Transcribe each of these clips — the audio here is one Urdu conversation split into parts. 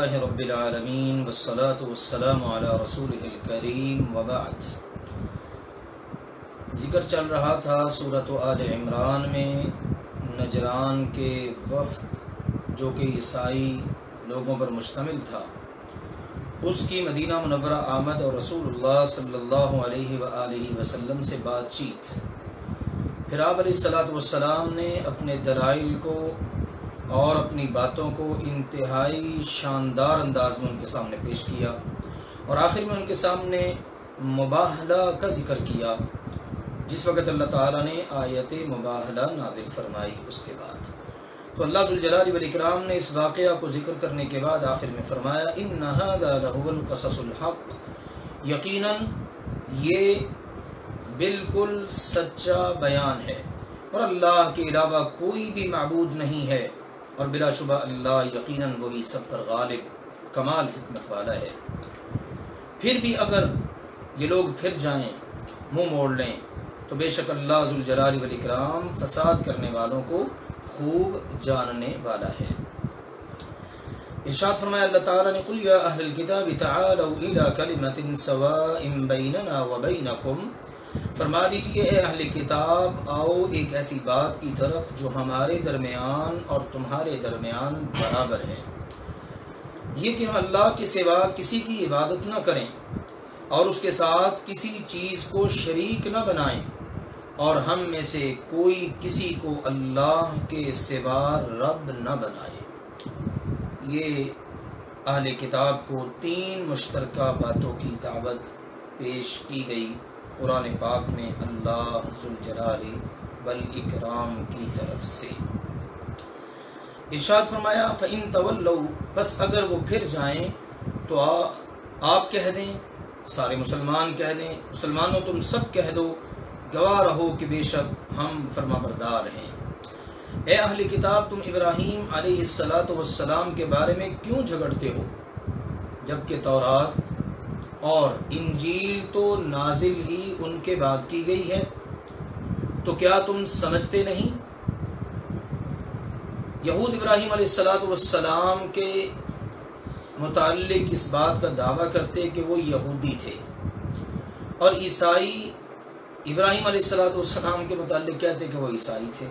للہ رب العالمین والصلاة والسلام علی رسولہ الکریم وبعد۔ ذکر چل رہا تھا سورۃ آل عمران میں نجران کے وفد جو کہ عیسائی لوگوں پر مشتمل تھا، اس کی مدینہ منورہ آمد اور رسول اللہ صلی اللہ علیہ وآلہ وسلم سے بات چیت۔ پھر آپ علیہ الصلاۃ والسلام نے اپنے دلائل کو اور اپنی باتوں کو انتہائی شاندار انداز میں ان کے سامنے پیش کیا، اور آخر میں ان کے سامنے مباہلہ کا ذکر کیا۔ جس وقت اللہ تعالیٰ نے آیت مباہلہ نازل فرمائی، اس کے بعد تو اللہ ذوالجلال والاکرام نے اس واقعہ کو ذکر کرنے کے بعد آخر میں فرمایا ان ھذا لہو القصص الحق، یقیناً یہ بالکل سچا بیان ہے اور اللہ کے علاوہ کوئی بھی معبود نہیں ہے، اور بلا شبہ اللہ یقیناً وہی سب پر غالب کمال حکمت والا ہے۔ پھر بھی اگر یہ لوگ پھر جائیں، منہ موڑ لیں، تو بے شک اللہ ذوالجلال والاکرام فساد کرنے والوں کو خوب جاننے والا ہے۔ ارشاد فرمایا اللہ تعالیٰ نے قل یا اہل الکتاب تعالوا الی کلمۃ سواء بیننا وبینکم، فرما دیجئے اے اہل کتاب آؤ ایک ایسی بات کی طرف جو ہمارے درمیان اور تمہارے درمیان برابر ہے، یہ کہ ہم اللہ کے سوا کسی کی عبادت نہ کریں اور اس کے ساتھ کسی چیز کو شریک نہ بنائیں، اور ہم میں سے کوئی کسی کو اللہ کے سوا رب نہ بنائے۔ یہ اہل کتاب کو 3 مشترکہ باتوں کی دعوت پیش کی گئی قرآن پاک میں اللہ ذوالجلال والاکرام کی طرف سے۔ ارشاد فرمایا فَإِن تَوَلَّوْا، بس اگر وہ پھر جائیں تو آپ کہہ دیں، سارے مسلمان کہہ دیں، مسلمانوں تم سب کہہ دو، گواہ رہو کہ بے شک ہم فرما بردار ہیں۔ اے اہل کتاب تم ابراہیم علیہ السلام کے بارے میں کیوں جھگڑتے ہو، جبکہ تورات اور انجیل تو نازل ہی ان کے بعد کی گئی ہے، تو کیا تم سمجھتے نہیں؟ یہود ابراہیم علیہ السلام کے متعلق اس بات کا دعویٰ کرتے کہ وہ یہودی تھے، اور عیسائی ابراہیم علیہ السلام کے متعلق کہتے کہ وہ عیسائی تھے،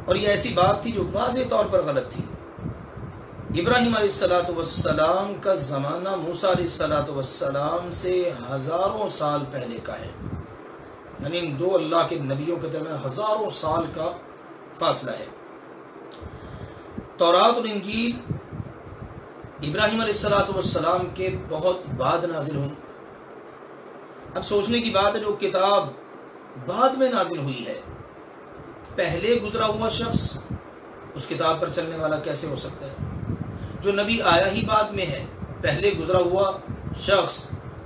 اور یہ ایسی بات تھی جو واضح طور پر غلط تھی۔ ابراہیم علیہ السلام کا زمانہ موسیٰ علیہ السلام سے ہزاروں سال پہلے کا ہے، یعنی ان 2 اللہ کے نبیوں کے درمیان ہزاروں سال کا فاصلہ ہے۔ تورات اور انجیل ابراہیم علیہ السلام کے بہت بعد نازل ہوئی۔ اب سوچنے کی بات ہے، جو کتاب بعد میں نازل ہوئی ہے، پہلے گزرا ہوا شخص اس کتاب پر چلنے والا کیسے ہو سکتا ہے؟ جو نبی آیا ہی بعد میں ہے، پہلے گزرا ہوا شخص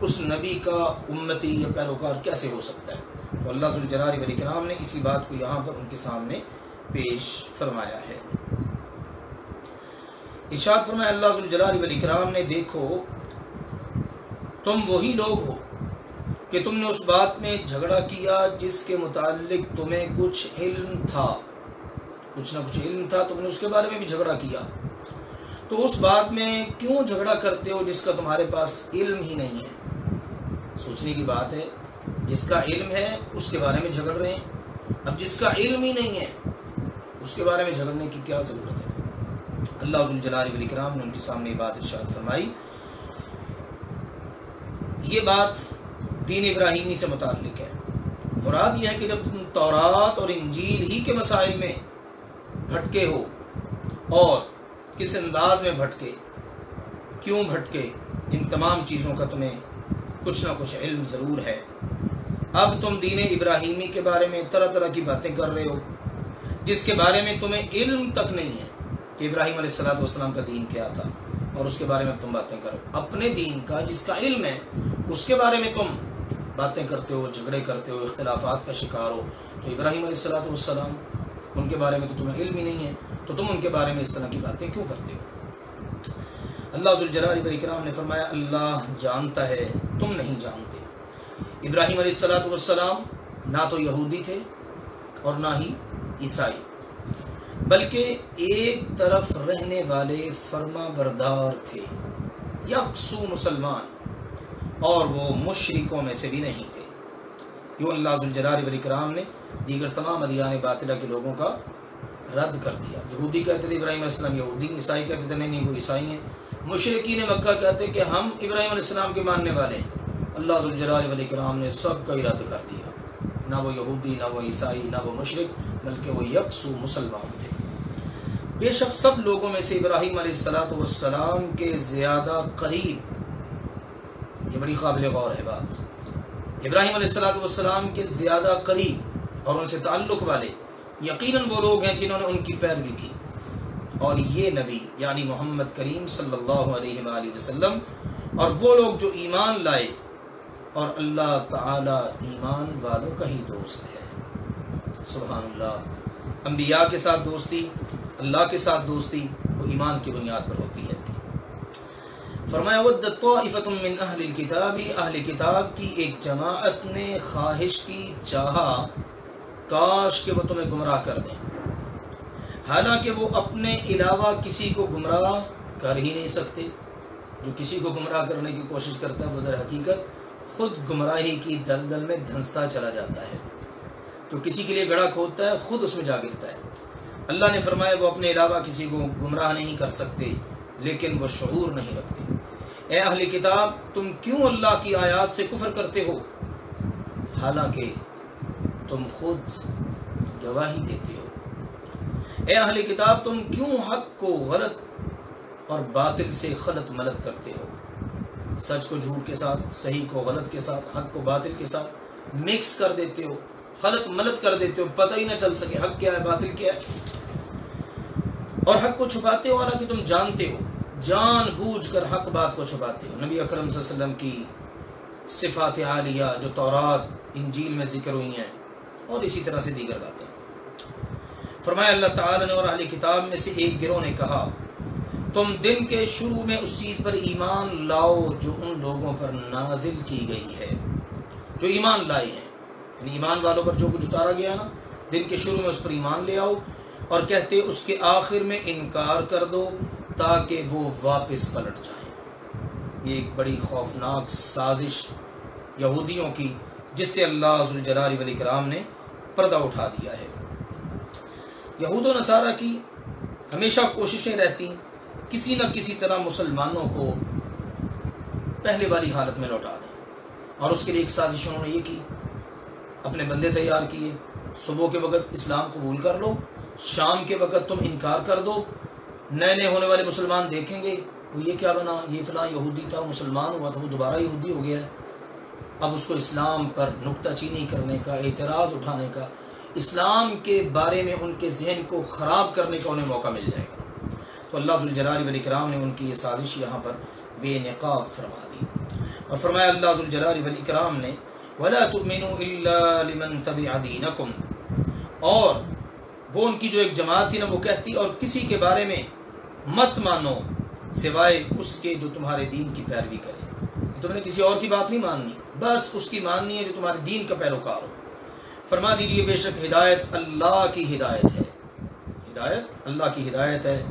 اس نبی کا امتی یا پیروکار کیسے ہو سکتا ہے؟ تو اللہ ذوالجلال والاکرام نے اسی بات کو یہاں پر ان کے سامنے پیش فرمایا ہے۔ ارشاد فرمایا اللہ ذوالجلال والاکرام نے دیکھو تم وہی لوگ ہو کہ تم نے اس بات میں جھگڑا کیا جس کے متعلق تمہیں کچھ علم تھا، کچھ نہ کچھ علم تھا، تم نے اس کے بارے میں بھی جھگڑا کیا، تو اس بات میں کیوں جھگڑا کرتے ہو جس کا تمہارے پاس علم ہی نہیں ہے؟ سوچنے کی بات ہے، جس کا علم ہے اس کے بارے میں جھگڑ رہے ہیں، اب جس کا علم ہی نہیں ہے اس کے بارے میں جھگڑنے کی کیا ضرورت ہے؟ اللہ ذوالجلال والاکرام نے ان کے سامنے یہ بات ارشاد فرمائی۔ یہ بات دین ابراہیمی سے متعلق ہے۔ مراد یہ ہے کہ جب تم تورات اور انجیل ہی کے مسائل میں بھٹکے ہو، اور کس انداز میں بھٹکے، کیوں بھٹکے، ان تمام چیزوں کا تمہیں کچھ نہ کچھ علم ضرور ہے۔ اب تم دین ابراہیمی کے بارے میں طرح طرح کی باتیں کر رہے ہو جس کے بارے میں تمہیں علم تک نہیں ہے کہ ابراہیم علیہ السلام کا دین کیا تھا، اور اس کے بارے میں تم باتیں کرو۔ اپنے دین کا جس کا علم ہے اس کے بارے میں تم باتیں کرتے ہو، جھگڑے کرتے ہو، اختلافات کا شکار ہو۔ تو ابراہیم علیہ السلام ان کے بارے میں تو تمہیں علم ہی نہیں ہے، تو تم ان کے بارے میں اس طرح کی باتیں کیوں کرتے ہو؟ اللہ ذوالجلال والاکرام نے فرمایا اللہ جانتا ہے، تم نہیں جانتے۔ ابراہیم علیہ السلام نہ تو یہودی تھے اور نہ ہی عیسائی، بلکہ ایک طرف رہنے والے فرما بردار تھے، یکسو مسلمان، اور وہ مشرکوں میں سے بھی نہیں تھے۔ یوں اللہ ذوالجلال والاکرام نے دیگر تمام ادیان باطلہ کے لوگوں کا رد کر دیا۔ یہودی کہتے تھے ابراہیم علیہ السلام یہودی، عیسائی کہتے تھے نہیں وہ عیسائی ہیں، مشرکین مکہ کہتے کہ ہم ابراہیم علیہ السلام کے ماننے والے ہیں۔ اللہ ذوالجلال والاکرام نے سب کا ہی رد کر دیا، نہ وہ یہودی، نہ وہ عیسائی، نہ وہ مشرک، بلکہ وہ یکسو مسلمان تھے۔ بے شک سب لوگوں میں سے ابراہیم علیہ السلام کے زیادہ قریب، یہ بڑی قابل غور ہے بات، ابراہیم علیہ السلام کے زیادہ قریب اور ان سے تعلق والے یقیناً وہ لوگ ہیں جنہوں نے ان کی پیروی کی، اور یہ نبی یعنی محمد کریم صلی اللہ علیہ وآلہ وسلم اور وہ لوگ جو ایمان لائے، اور اللہ تعالی ایمان والوں کا ہی دوست ہے۔ سبحان اللہ، انبیاء کے ساتھ دوستی، اللہ کے ساتھ دوستی وہ ایمان کی بنیاد پر ہوتی ہے۔ فرمایا وَدَّتْ طَائِفَةٌ مِّنْ أَهْلِ الْكِتَابِ، اہل کتاب کی ایک جماعت نے خواہش کی، چاہا کاش کہ وہ تمہیں گمراہ کر دیں، حالانکہ وہ اپنے علاوہ کسی کو گمراہ کر ہی نہیں سکتے۔ جو کسی کو گمراہ کرنے کی کوشش کرتا ہے وہ در حقیقت خود گمراہی کی دلدل میں دھنستا چلا جاتا ہے۔ جو کسی کے لیے گڑھا کھودتا ہے خود اس میں جا گرتا ہے۔ اللہ نے فرمایا وہ اپنے علاوہ کسی کو گمراہ نہیں کر سکتے، لیکن وہ شعور نہیں رکھتے۔ اے اہل کتاب، تم کیوں اللہ کی آیات سے کفر کرتے ہو حالانکہ تم خود گواہی دیتے ہو؟ اے اہل کتاب، تم کیوں حق کو غلط اور باطل سے خلط ملط کرتے ہو؟ سچ کو جھوٹ کے ساتھ، صحیح کو غلط کے ساتھ، حق کو باطل کے ساتھ مکس کر دیتے ہو، خلط ملط کر دیتے ہو، پتہ ہی نہ چل سکے حق کیا ہے باطل کیا ہے، اور حق کو چھپاتے ہو حالانکہ تم جانتے ہو، جان بوجھ کر حق بات کو چھپاتے ہو۔ نبی اکرم صلی اللہ علیہ وسلم کی صفات عالیہ جو تورات انجیل میں ذکر ہوئی ہیں، اور اسی طرح سے دیگر باتیں۔ فرمایا اللہ تعالی نے اور اہل کتاب میں سے ایک گروہ نے کہا تم دن کے شروع میں اس چیز پر ایمان لاؤ جو ان لوگوں پر نازل کی گئی ہے جو ایمان لائے ہیں، یعنی ایمان والوں پر جو کچھ اتارا گیا نا، دن کے شروع میں اس پر ایمان لے آؤ، اور کہتے اس کے آخر میں انکار کر دو تاکہ وہ واپس پلٹ جائیں۔ یہ ایک بڑی خوفناک سازش یہودیوں کی، جس سے اللہ ذوالجلال والاکرام نے پردہ اٹھا دیا ہے۔ یہود و نصارہ کی ہمیشہ کوششیں رہتی کسی نہ کسی طرح مسلمانوں کو پہلے والی حالت میں لوٹا دیں، اور اس کے لیے ایک سازش انہوں نے یہ کی، اپنے بندے تیار کیے، صبح کے وقت اسلام قبول کر لو، شام کے وقت تم انکار کر دو، نئے ہونے والے مسلمان دیکھیں گے وہ یہ کیا بنا، یہ فلاں یہودی تھا، مسلمان ہوا تھا، وہ دوبارہ یہودی ہو گیا ہے، اب اس کو اسلام پر نکتہ چینی کرنے کا، اعتراض اٹھانے کا، اسلام کے بارے میں ان کے ذہن کو خراب کرنے کا انہیں موقع مل جائے گا۔ تو اللہ ذوالجلال والاکرام نے ان کی یہ سازش یہاں پر بے نقاب فرما دی، اور فرمایا اللہ ذوالجلال والاکرام نے وَلَا تُؤْمِنُوا إِلَّا لِمَنْ تَبِعَ دِينَكُمْ، اور وہ ان کی جو ایک جماعت تھی نا، وہ کہتی اور کسی کے بارے میں مت مانو سوائے اس کے جو تمہارے دین کی پیروی کرے، تم نے کسی اور کی بات نہیں ماننی، بس اس کی ماننی ہے جو تمہارے دین کا پیروکار ہو۔ فرما دیجئے بے شک ہدایت اللہ کی ہدایت ہے، ہدایت اللہ کی ہدایت ہے،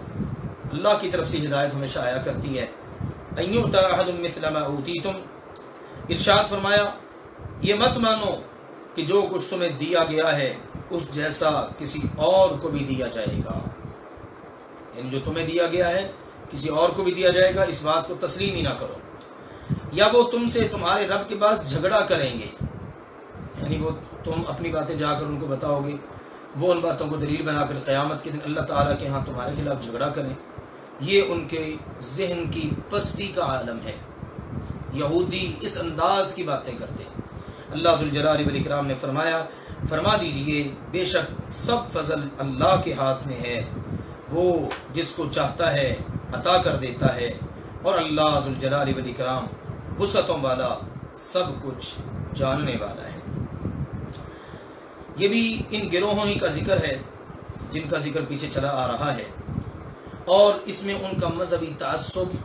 اللہ کی طرف سے ہدایت ہمیشہ آیا کرتی ہے۔ أَن يُؤْتَىٰ أَحَدٌ مِّثْلَ مَا أُوتِيتُمْ، ارشاد فرمایا یہ مت مانو کہ جو کچھ تمہیں دیا گیا ہے اس جیسا کسی اور کو بھی دیا جائے گا، یعنی جو تمہیں دیا گیا ہے کسی اور کو بھی دیا جائے گا، اس بات کو تسلیم ہی نہ کرو، یا وہ تم سے تمہارے رب کے پاس جھگڑا کریں گے، یعنی وہ تم اپنی باتیں جا کر ان کو بتاؤ گے، وہ ان باتوں کو دلیل بنا کر قیامت کے دن اللہ تعالیٰ کے ہاں تمہارے خلاف جھگڑا کریں۔ یہ ان کے ذہن کی پستی کا عالم ہے، یہودی اس انداز کی باتیں کرتے ہیں۔ اللہ ذوالجلال والاکرام نے فرما دیجئے بے شک سب فضل اللہ کے ہاتھ میں ہے، وہ جس کو چاہتا ہے عطا کر دیتا ہے، اور اللہ ذوالجلال والاکرام وسعتوں والا، سب کچھ جاننے والا ہے۔ یہ بھی ان گروہوں ہی کا ذکر ہے جن کا ذکر پیچھے چلا آ رہا ہے، اور اس میں ان کا مذہبی تعصب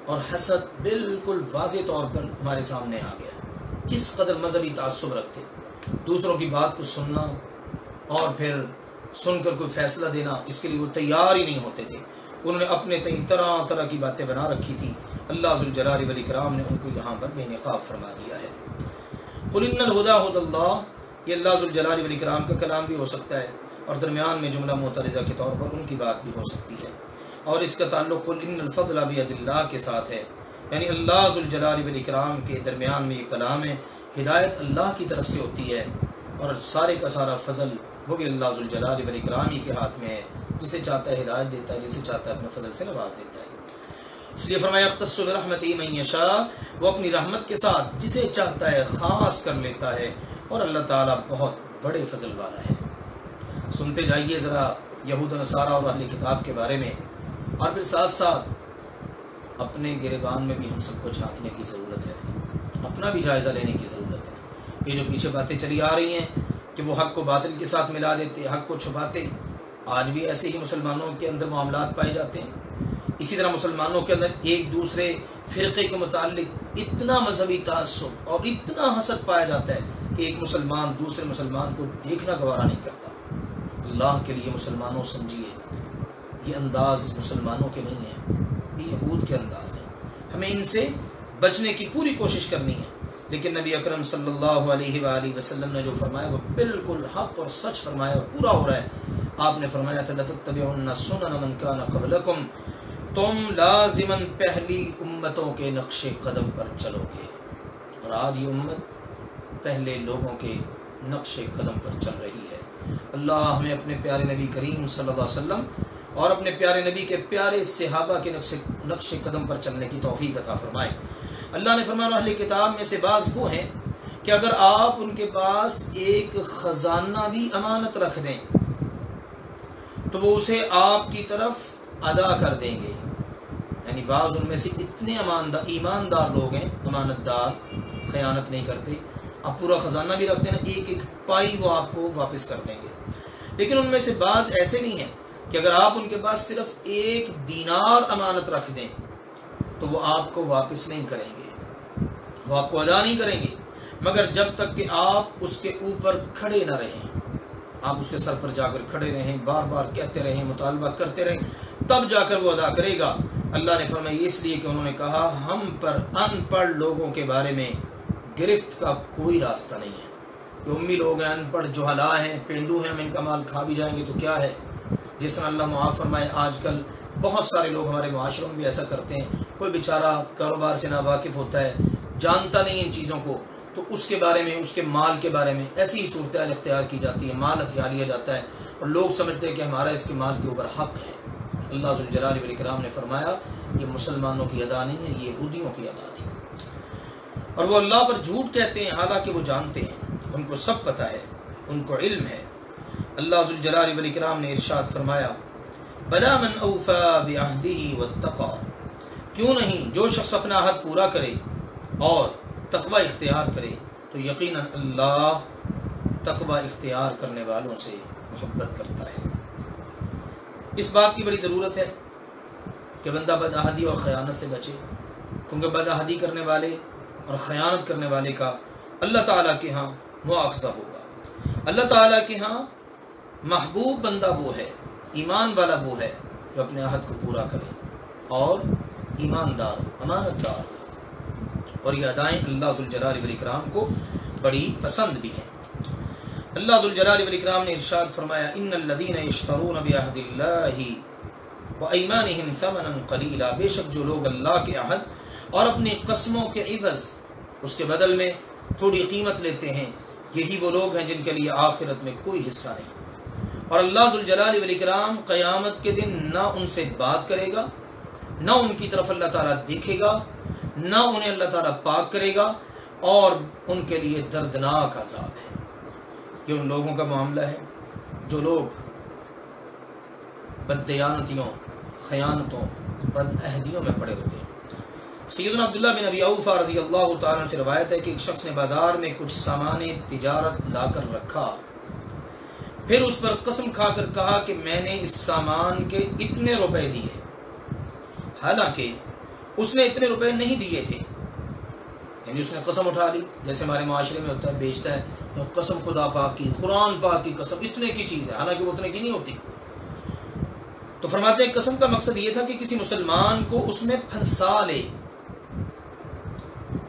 اور حسد بالکل واضح طور پر ہمارے سامنے آ گیا ہے۔ کس قدر مذہبی تعصب رکھتے، دوسروں کی بات کو سننا اور پھر سن کر کوئی فیصلہ دینا اس کے لیے وہ تیار ہی نہیں ہوتے تھے. انہوں نے اپنے تئیں طرح طرح کی باتیں بنا رکھی تھی. اللہ ذوالجلال والاکرام نے ان کو یہاں پر بے نقاب فرما دیا ہے. قل ان الہدی ھدی اللہ، یہ اللہ ذوالجلال والاکرام کا کلام بھی ہو سکتا ہے اور درمیان میں جملہ معترضہ کے طور پر ان کی بات بھی ہو سکتی ہے. اور اس کا تعلق قل ان الفضل بید اللہ کے ساتھ ہے، یعنی اللہ ذوالجلال والاکرام کے درمیان میں یہ کلام ہے. ہدایت اللہ کی طرف سے ہوتی ہے اور سارے کا سارا فضل وہ بھی اللہ ذوالجلال والاکرام ہی کے ہاتھ میں ہے. جسے چاہتا ہے ہدایت دیتا ہے، جسے چاہتا ہے اپنے فضل سے نواز دیتا ہے. اس لیے فرمایا یختص برحمتہ من یشاء، وہ اپنی رحمت کے ساتھ جسے چاہتا ہے خاص کر لیتا ہے، اور اللہ تعالیٰ بہت بڑے فضل والا ہے. سنتے جائیے ذرا یہود و نصارہ اور اہل کتاب کے بارے میں، اور پھر ساتھ ساتھ اپنے گریبان میں بھی ہم سب کو جھانکنے کی ضرورت ہے، اپنا بھی جائزہ لینے کی ضرورت ہے. یہ جو پیچھے باتیں چلی آ رہی ہیں کہ وہ حق کو باطل کے ساتھ ملا دیتے، حق کو چھپاتے، آج بھی ایسے ہی مسلمانوں کے اندر معاملات پائے جاتے ہیں. اسی طرح مسلمانوں کے اندر ایک دوسرے فرقے کے متعلق اتنا مذہبی تعصب اور اتنا حسد پایا جاتا ہے کہ ایک مسلمان دوسرے مسلمان کو دیکھنا گوارا نہیں کرتا. اللہ کے لیے مسلمانوں سمجھیے، یہ انداز مسلمانوں کے نہیں ہیں، یہ یہود کے انداز ہیں. ہمیں ان سے بچنے کی پوری کوشش کرنی ہے. لیکن نبی اکرم صلی اللہ علیہ وآلہ وسلم نے جو فرمایا وہ بالکل حق اور سچ فرمایا اور پورا ہو رہا ہے. آپ نے فرمایا لَتَتَّبِعُنَّ سُنَنَ مَنْ كَانَ قَبْلَكُمْ، تم لازماً پہلی امتوں کے نقش قدم پر چلو گے. اور آج یہ امت پہلے لوگوں کے نقش قدم پر چل رہی ہے. اللہ ہمیں اپنے پیارے نبی کریم صلی اللہ علیہ وسلم اور اپنے پیارے نبی کے پیارے صحابہ کے نقش قدم پر چلنے کی توفیق عطا فرمائے. اللہ نے فرمایا اہل کتاب میں سے بعض وہ ہیں کہ اگر آپ ان کے پاس ایک خزانہ بھی امانت رکھ دیں تو وہ اسے آپ کی طرف ادا کر دیں گے. یعنی بعض ان میں سے اتنے ایماندار لوگ ہیں، امانت دار، خیانت نہیں کرتے. آپ پورا خزانہ بھی رکھ دیں نا، ایک ایک پائی وہ آپ کو واپس کر دیں گے. لیکن ان میں سے بعض ایسے نہیں ہیں کہ اگر آپ ان کے پاس صرف ایک دینار امانت رکھ دیں تو وہ آپ کو واپس نہیں کریں گے، وہ آپ کو ادا نہیں کریں گے، مگر جب تک کہ آپ اس کے اوپر کھڑے نہ رہیں، آپ اس کے سر پر جا کر کھڑے رہیں، بار بار کہتے رہیں، مطالبہ کرتے رہیں، تب جا کر وہ ادا کرے گا. اللہ نے فرمایا اس لیے کہ انہوں نے کہا ہم پر ان پڑھ لوگوں کے بارے میں گرفت کا کوئی راستہ نہیں ہے. کہ امی لوگ ہیں، ان پڑھ جہلا ہیں، پینڈو ہیں، ہم ان کا مال کھا بھی جائیں گے تو کیا ہے. جس طرح اللہ معاف فرمائے آج کل بہت سارے لوگ ہمارے معاشروں میں بھی ایسا کرتے ہیں. کوئی بیچارہ کاروبار سے ناواقف ہوتا ہے، جانتا نہیں ان چیزوں کو، تو اس کے بارے میں، اس کے مال کے بارے میں ایسی ہی صورتحال اختیار کی جاتی ہے، مال ہتھیار لیا جاتا ہے اور لوگ سمجھتے ہیں کہ ہمارا اس کے مال کے اوپر حق ہے. اللہ ذوالجلال والاکرام نے فرمایا یہ مسلمانوں کی ادا نہیں ہے، یہ یہودیوں کی ادا تھی. اور وہ اللہ پر جھوٹ کہتے ہیں حالانکہ وہ جانتے ہیں، ان کو سب پتہ ہے، ان کو علم ہے. اللہ ذوالجلال والاکرام نے ارشاد فرمایا بلا من اوفى بعهده واتقى، کیوں نہیں جو شخص اپنا عہد پورا کرے اور تقوی اختیار کرے تو یقیناً اللہ تقوی اختیار کرنے والوں سے محبت کرتا ہے. اس بات کی بڑی ضرورت ہے کہ بندہ بدعہدی اور خیانت سے بچے، کیونکہ بدعہدی کرنے والے اور خیانت کرنے والے کا اللہ تعالیٰ کے ہاں مواخذہ ہوگا. اللہ تعالیٰ کے ہاں محبوب بندہ وہ ہے، ایمان والا وہ ہے جو اپنے عہد کو پورا کرے اور ایماندار ہو، امانت دار ہو. اور یہ ادائیں اللہ ذوالجلال والاکرام کو بڑی پسند بھی ہیں. اللہ ذوالجلال والاکرام نے ارشاد فرمایا ان الذین یشترون بعہد اللہ وایمانہم ثمنا قلیلا، بے شک جو لوگ اللہ کے عہد اور اپنی قسموں کے عوض اس کے بدل میں تھوڑی قیمت لیتے ہیں، یہی وہ لوگ ہیں جن کے لیے آخرت میں کوئی حصہ نہیں. اور اللہ ذوالجلال والاکرام قیامت کے دن نہ ان سے بات کرے گا، نہ ان کی طرف اللہ تعالیٰ دیکھے گا، نہ انہیں اللہ تعالیٰ پاک کرے گا، اور ان کے لیے دردناک عذاب ہے. یہ ان لوگوں کا معاملہ ہے جو لوگ بددیانتیوں، خیانتوں، بدعہدیوں میں پڑے ہوتے ہیں. سیدنا عبداللہ بن ابی اوفا رضی اللہ تعالیٰ عنہ سے روایت ہے کہ ایک شخص نے بازار میں کچھ سامان تجارت لا کر رکھا، پھر اس پر قسم کھا کر کہا کہ میں نے اس سامان کے اتنے روپے دیے، حالانکہ اس نے اتنے روپے نہیں دیے تھے. یعنی اس نے قسم اٹھا لی، جیسے ہمارے معاشرے میں ہوتا ہے، بیچتا ہے قسم خدا پاک کی، قرآن پاک کی قسم، اتنے کی چیز ہے، حالانکہ وہ اتنے کی نہیں ہوتی۔ تو فرماتے ہیں قسم کا مقصد یہ تھا کہ کسی مسلمان کو اس میں پھنسا لے،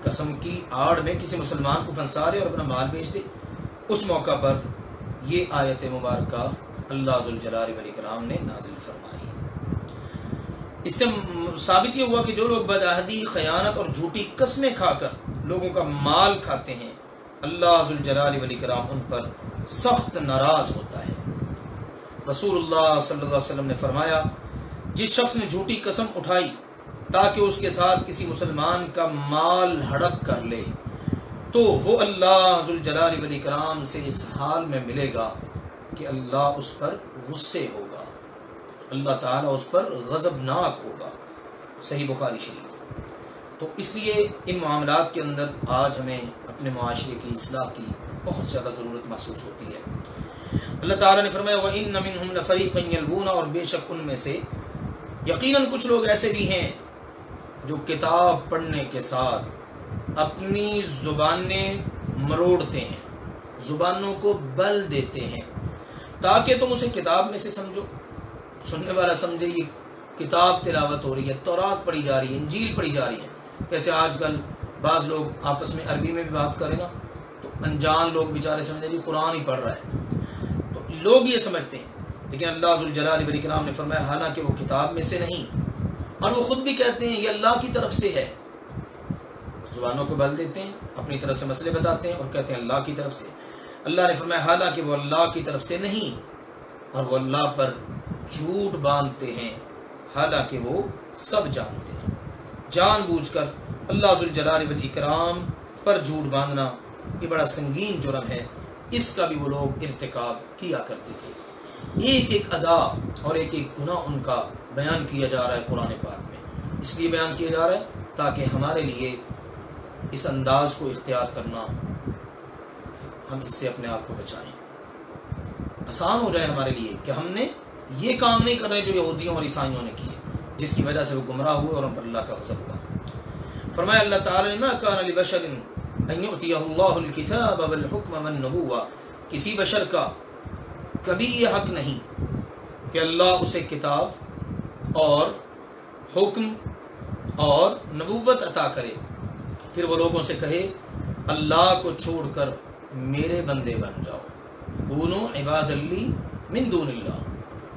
قسم کی آڑ میں کسی مسلمان کو پھنسا لے اور اپنا مال بیچ دے۔ اس موقع پر یہ آیت مبارکہ اللہ ذوالجلال والاکرام نے نازل فرمائی۔ اس سے ثابت یہ ہوا کہ جو لوگ بدعہدی، خیانت اور جھوٹی قسمیں کھا کر لوگوں کا مال کھاتے ہیں، اللہ ذوالجلال والاکرام ان پر سخت ناراض ہوتا ہے۔ رسول اللہ صلی اللہ علیہ وسلم نے فرمایا، جس شخص نے جھوٹی قسم اٹھائی تاکہ اس کے ساتھ کسی مسلمان کا مال ہڑپ کر لے، تو وہ اللہ ذوالجلال والاکرام سے اس حال میں ملے گا کہ اللہ اس پر غصے ہوگا، اللہ تعالیٰ اس پر غضبناک ہوگا۔ صحیح بخاری شریف۔ تو اس لیے ان معاملات کے اندر آج ہمیں اپنے معاشرے کی اصلاح کی بہت زیادہ ضرورت محسوس ہوتی ہے۔ اللہ تعالیٰ نے فرمایا وَإِنَّ مِنْهُمْ لَفَرِيقًا يَلْوُونَ، اور بے شک ان میں سے یقیناً کچھ لوگ ایسے بھی ہیں جو کتاب پڑھنے کے ساتھ اپنی زبانیں مروڑتے ہیں، زبانوں کو بل دیتے ہیں تاکہ تم اسے کتاب میں سے سمجھو، سننے والا سمجھے یہ کتاب تلاوت ہو رہی ہے، تورات پڑھی جا رہی ہے، انجیل پڑھی جا رہی ہے۔ جیسے آج کل بعض لوگ آپس میں عربی میں بھی بات کریں نا تو انجان لوگ بیچارے سمجھتے ہیں قرآن ہی پڑھ رہا ہے، تو لوگ یہ سمجھتے ہیں، لیکن اللہ ذوالجلال والاکرام نے فرمایا حالانکہ وہ کتاب میں سے نہیں، اور وہ خود بھی کہتے ہیں یہ اللہ کی طرف سے ہے۔ زبانوں کو بل دیتے ہیں، اپنی طرف سے مسئلے بتاتے ہیں اور کہتے ہیں اللہ کی طرف سے۔ اللہ نے فرمایا حالانکہ وہ اللہ کی طرف سے نہیں، اور وہ اللہ پر جھوٹ باندھتے ہیں حالانکہ وہ سب جانتے ہیں۔ جان بوجھ کر اللہ ذوالجلال والاکرام پر جھوٹ باندھنا یہ بڑا سنگین جرم ہے، اس کا بھی وہ لوگ ارتکاب کیا کرتے تھے۔ ایک ایک ادا اور ایک ایک گناہ ان کا بیان کیا جا رہا ہے قرآن پاک میں، اس لیے بیان کیا جا رہا ہے تاکہ ہمارے لیے اس انداز کو اختیار کرنا، ہم اس سے اپنے آپ کو بچائیں، آسان ہو جائے ہمارے لیے کہ ہم نے یہ کام نہیں کر رہے جو یہودیوں اور عیسائیوں نے کیے، جس کی وجہ سے وہ گمراہ ہوئے اور ان پر اللہ کا غضب ہوا۔ فرمایا اللہ تعالی نے ما کان لبشر ان یؤتیہ اللہ الکتاب والحکم والنبوۃ، کسی بشر کا کبھی یہ حق نہیں کہ اللہ اسے کتاب اور حکم اور نبوت عطا کرے، پھر وہ لوگوں سے کہے اللہ کو چھوڑ کر میرے بندے بن جاؤ، کونوا عباد لی من دون اللہ،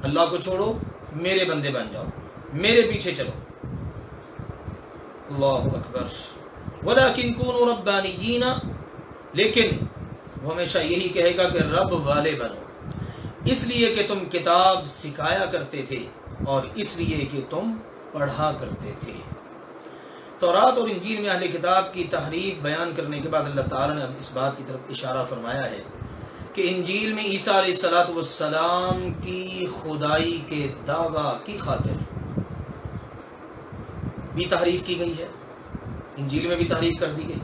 اللہ کو چھوڑو میرے بندے بن جاؤ، میرے پیچھے چلو۔ اللہ اکبر۔ ولیکن کونوا ربانیین، لیکن وہ ہمیشہ یہی کہے گا کہ رب والے بنو، اس لیے کہ تم کتاب سکھایا کرتے تھے اور اس لیے کہ تم پڑھا کرتے تھے۔ تورات اور انجیل میں اہل کتاب کی تحریف بیان کرنے کے بعد اللہ تعالیٰ نے اب اس بات کی طرف اشارہ فرمایا ہے کہ انجیل میں عیسیٰ علیہ السلام کی خدائی کے دعویٰ کی خاطر بھی تحریف کی گئی ہے، انجیل میں بھی تحریف کر دی گئی،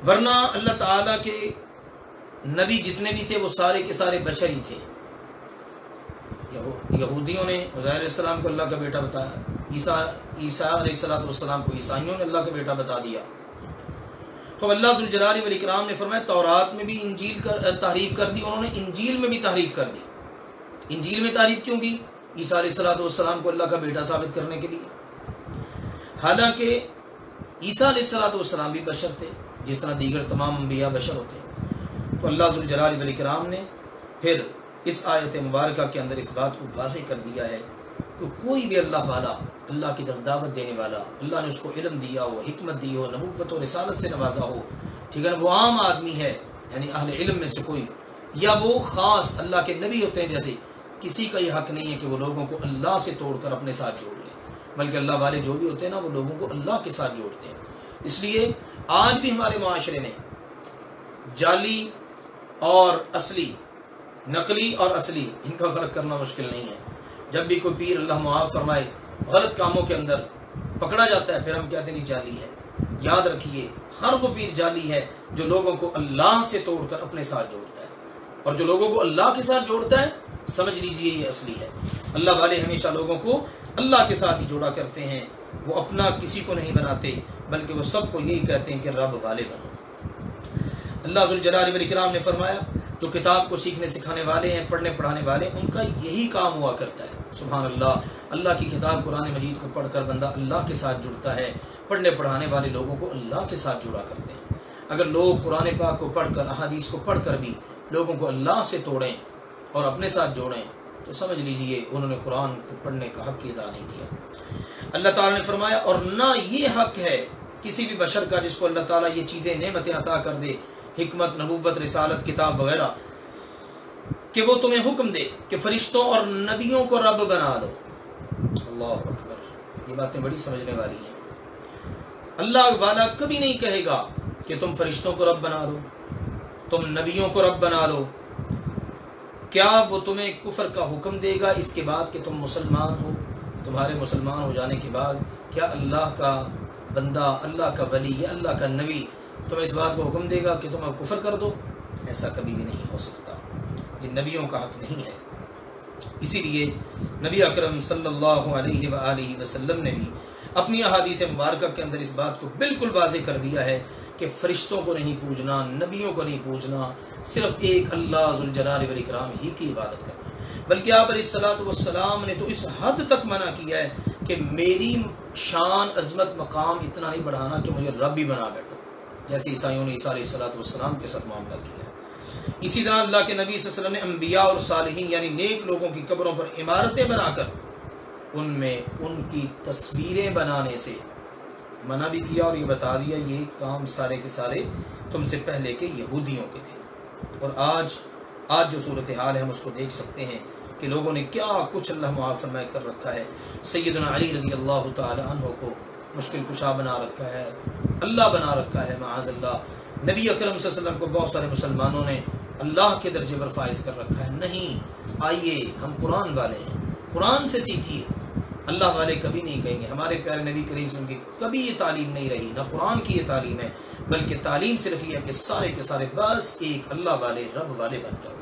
ورنہ اللہ تعالیٰ کے نبی جتنے بھی تھے وہ سارے کے سارے بشر ہی تھے۔ یہودیوں نے عزیر علیہ السلام کو اللہ کا بیٹا بتایا، عیسیٰ علیہ السلام کو عیسائیوں نے اللہ کا بیٹا بتا دیا۔ تو اللہ ذوالجلال والاکرام نے فرمایا تورات میں بھی انجیل کا تحریف کر دی، انہوں نے انجیل میں بھی تحریف کر دی۔ انجیل میں تحریف کیوں کی؟ عیسیٰ علیہ السلام کو اللہ کا بیٹا ثابت کرنے کے لیے، حالانکہ عیسیٰ علیہ السلام بھی بشر تھے جس طرح دیگر تمام انبیاء بشر ہوتے ہیں۔ تو اللہ ذوالجلال والاکرام نے پھر اس آیت مبارکہ کے اندر اس بات کو واضح کر دیا ہے کہ کوئی بھی اللہ والا، اللہ کی طرف دعوت دینے والا، اللہ نے اس کو علم دیا ہو، حکمت دی ہو، نبوت و رسالت سے نوازا ہو، ٹھیک ہے نا، وہ عام آدمی ہے یعنی اہل علم میں سے کوئی، یا وہ خاص اللہ کے نبی ہوتے ہیں، جیسے کسی کا یہ حق نہیں ہے کہ وہ لوگوں کو اللہ سے توڑ کر اپنے ساتھ جوڑ لیں، بلکہ اللہ والے جو بھی ہوتے ہیں نا وہ لوگوں کو اللہ کے ساتھ جوڑتے ہیں۔ اس لیے آج بھی ہمارے معاشرے میں جعلی اور اصلی، نقلی اور اصلی، ان کا فرق کرنا مشکل نہیں ہے۔ جب بھی کوئی پیر اللہ معاف فرمائے غلط کاموں کے اندر پکڑا جاتا ہے، پھر ہم کہتے ہیں جعلی ہے۔ یاد رکھیے ہر وہ پیر جعلی ہے جو لوگوں کو اللہ سے توڑ کر اپنے ساتھ جوڑتا ہے، اور جو لوگوں کو اللہ کے ساتھ جوڑتا ہے سمجھ لیجئے یہ اصلی ہے۔ اللہ والے ہمیشہ لوگوں کو اللہ کے ساتھ ہی جوڑا کرتے ہیں، وہ اپنا کسی کو نہیں بناتے بلکہ وہ سب کو یہی کہتے ہیں کہ رب والے بنو۔ اللہ ذوالجلال والاکرام نے فرمایا جو کتاب کو سیکھنے سکھانے والے ہیں، پڑھنے پڑھانے والے، ان کا یہی کام ہوا کرتا ہے۔ سبحان اللہ، اللہ کی کتاب قرآن مجید کو پڑھ کر بندہ اللہ کے ساتھ جڑتا ہے، پڑھنے پڑھانے والے لوگوں کو اللہ کے ساتھ جڑا کرتے ہیں۔ اگر لوگ قرآن پاک کو پڑھ کر، احادیث کو پڑھ کر بھی لوگوں کو اللہ سے توڑیں اور اپنے ساتھ جوڑیں تو سمجھ لیجئے انہوں نے قرآن کو پڑھنے کا حق ادا نہیں کیا۔ اللہ تعالیٰ نے فرمایا اور نہ یہ حق ہے کسی بھی بشر کا جس کو اللہ تعالیٰ یہ چیزیں نعمتیں عطا کر دے، حکمت، نبوت، رسالت، کتاب وغیرہ، کہ وہ تمہیں حکم دے کہ فرشتوں اور نبیوں کو رب بنا دو۔ اللہ اکبر، یہ باتیں بڑی سمجھنے والی ہیں۔ اللہ والا کبھی نہیں کہے گا کہ تم فرشتوں کو رب بنا دو، تم نبیوں کو رب بنا لو۔ کیا وہ تمہیں کفر کا حکم دے گا اس کے بعد کہ تم مسلمان ہو؟ تمہارے مسلمان ہو جانے کے بعد کیا اللہ کا بندہ، اللہ کا ولی یا اللہ کا نبی تمہیں اس بات کو حکم دے گا کہ تم اب کفر کر دو؟ ایسا کبھی بھی نہیں ہو سکتا، یہ نبیوں کا حق نہیں ہے۔ اسی لیے نبی اکرم صلی اللہ علیہ وآلہ وسلم نے بھی اپنی احادیث مبارکہ کے اندر اس بات کو بالکل واضح کر دیا ہے کہ فرشتوں کو نہیں پوجنا، نبیوں کو نہیں پوجنا، صرف ایک اللہ ذوالجلال والاکرام ہی کی عبادت کرنا۔ بلکہ آپ علیہ الصلوۃ والسلام نے تو اس حد تک منع کیا ہے کہ میری شان، عظمت، مقام اتنا نہیں بڑھانا کہ مجھے رب بھی بنا بیٹھو، جیسے عیسائیوں نے عیسیٰ علیہ الصلوۃ والسلام کے ساتھ معاملہ کیا ہے۔ اسی طرح اللہ کے نبی صلی اللہ علیہ وسلم نے انبیاء اور صالحین یعنی نیک لوگوں کی قبروں پر عمارتیں بنا کر ان میں ان کی تصویریں بنانے سے منع بھی کیا اور یہ بتا دیا یہ کام سارے کے سارے تم سے پہلے کے یہودیوں کے تھے۔ اور آج جو صورتحال ہے ہم اس کو دیکھ سکتے ہیں کہ لوگوں نے کیا کچھ اللہ معاف فرمائے کر رکھا ہے۔ سیدنا علی رضی اللہ تعالی عنہ کو مشکل کشا بنا رکھا ہے، اللہ بنا رکھا ہے معاذ اللہ۔ نبی اکرم صلی اللہ علیہ وسلم کو بہت سارے مسلمانوں نے اللہ کے درجے پر فائز کر رکھا ہے۔ نہیں، آئیے ہم قرآن والے ہیں، قرآن سے سیکھیے۔ اللہ والے کبھی نہیں کہیں گے۔ ہمارے پیارے نبی کریم صلی اللہ علیہ وسلم کی کبھی یہ تعلیم نہیں رہی، نہ قرآن کی یہ تعلیم ہے، بلکہ تعلیم صرف یہ ہے کہ سارے کے سارے بس ایک اللہ والے، رب والے بن جاؤ۔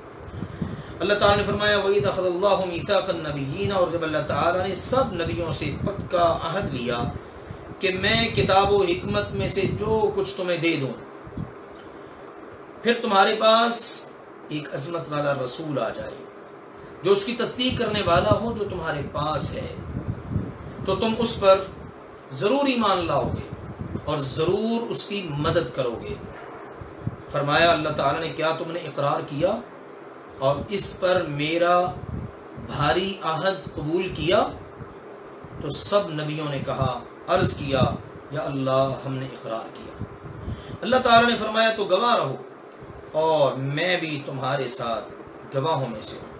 اللہ تعالیٰ نے فرمایا وَإِذْ أَخَذَ اللَّهُ مِيثَاقَ النَّبِيِّينَ، اور جب اللہ تعالیٰ نے سب نبیوں سے پکا عہد لیا کہ میں کتاب و حکمت میں سے جو کچھ تمہیں دے دوں، پھر تمہارے پاس ایک عظمت والا رسول آ جائے جو اس کی تصدیق کرنے والا ہو جو تمہارے پاس ہے، تو تم اس پر ضرور ایمان لاؤ گے اور ضرور اس کی مدد کرو گے۔ فرمایا اللہ تعالیٰ نے کیا تم نے اقرار کیا اور اس پر میرا بھاری عہد قبول کیا؟ تو سب نبیوں نے کہا، عرض کیا یا اللہ ہم نے اقرار کیا۔ اللہ تعالیٰ نے فرمایا تو گواہ رہو اور میں بھی تمہارے ساتھ گواہوں میں سے ہوں۔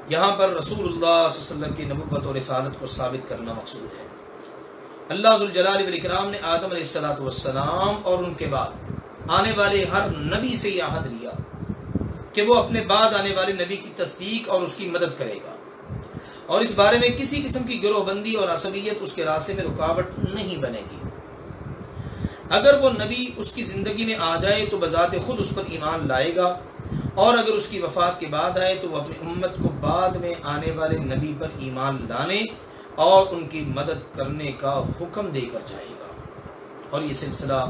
یہاں پر رسول اللہ صلی اللہ علیہ وسلم کی نبوت اور رسالت کو ثابت کرنا مقصود ہے۔ اللہ ذوالجلال والاکرام نے آدم علیہ الصلوۃ والسلام اور ان کے بعد آنے والے ہر نبی سے یہ عہد لیا کہ وہ اپنے بعد آنے والے نبی کی تصدیق اور اس کی مدد کرے گا، اور اس بارے میں کسی قسم کی گروہ بندی اور عصبیت اس کے راستے میں رکاوٹ نہیں بنے گی۔ اگر وہ نبی اس کی زندگی میں آ جائے تو بذات خود اس پر ایمان لائے گا، اور اگر اس کی وفات کے بعد آئے تو وہ اپنی امت کو بعد میں آنے والے نبی پر ایمان لانے اور ان کی مدد کرنے کا حکم دے کر جائے گا۔ اور یہ سلسلہ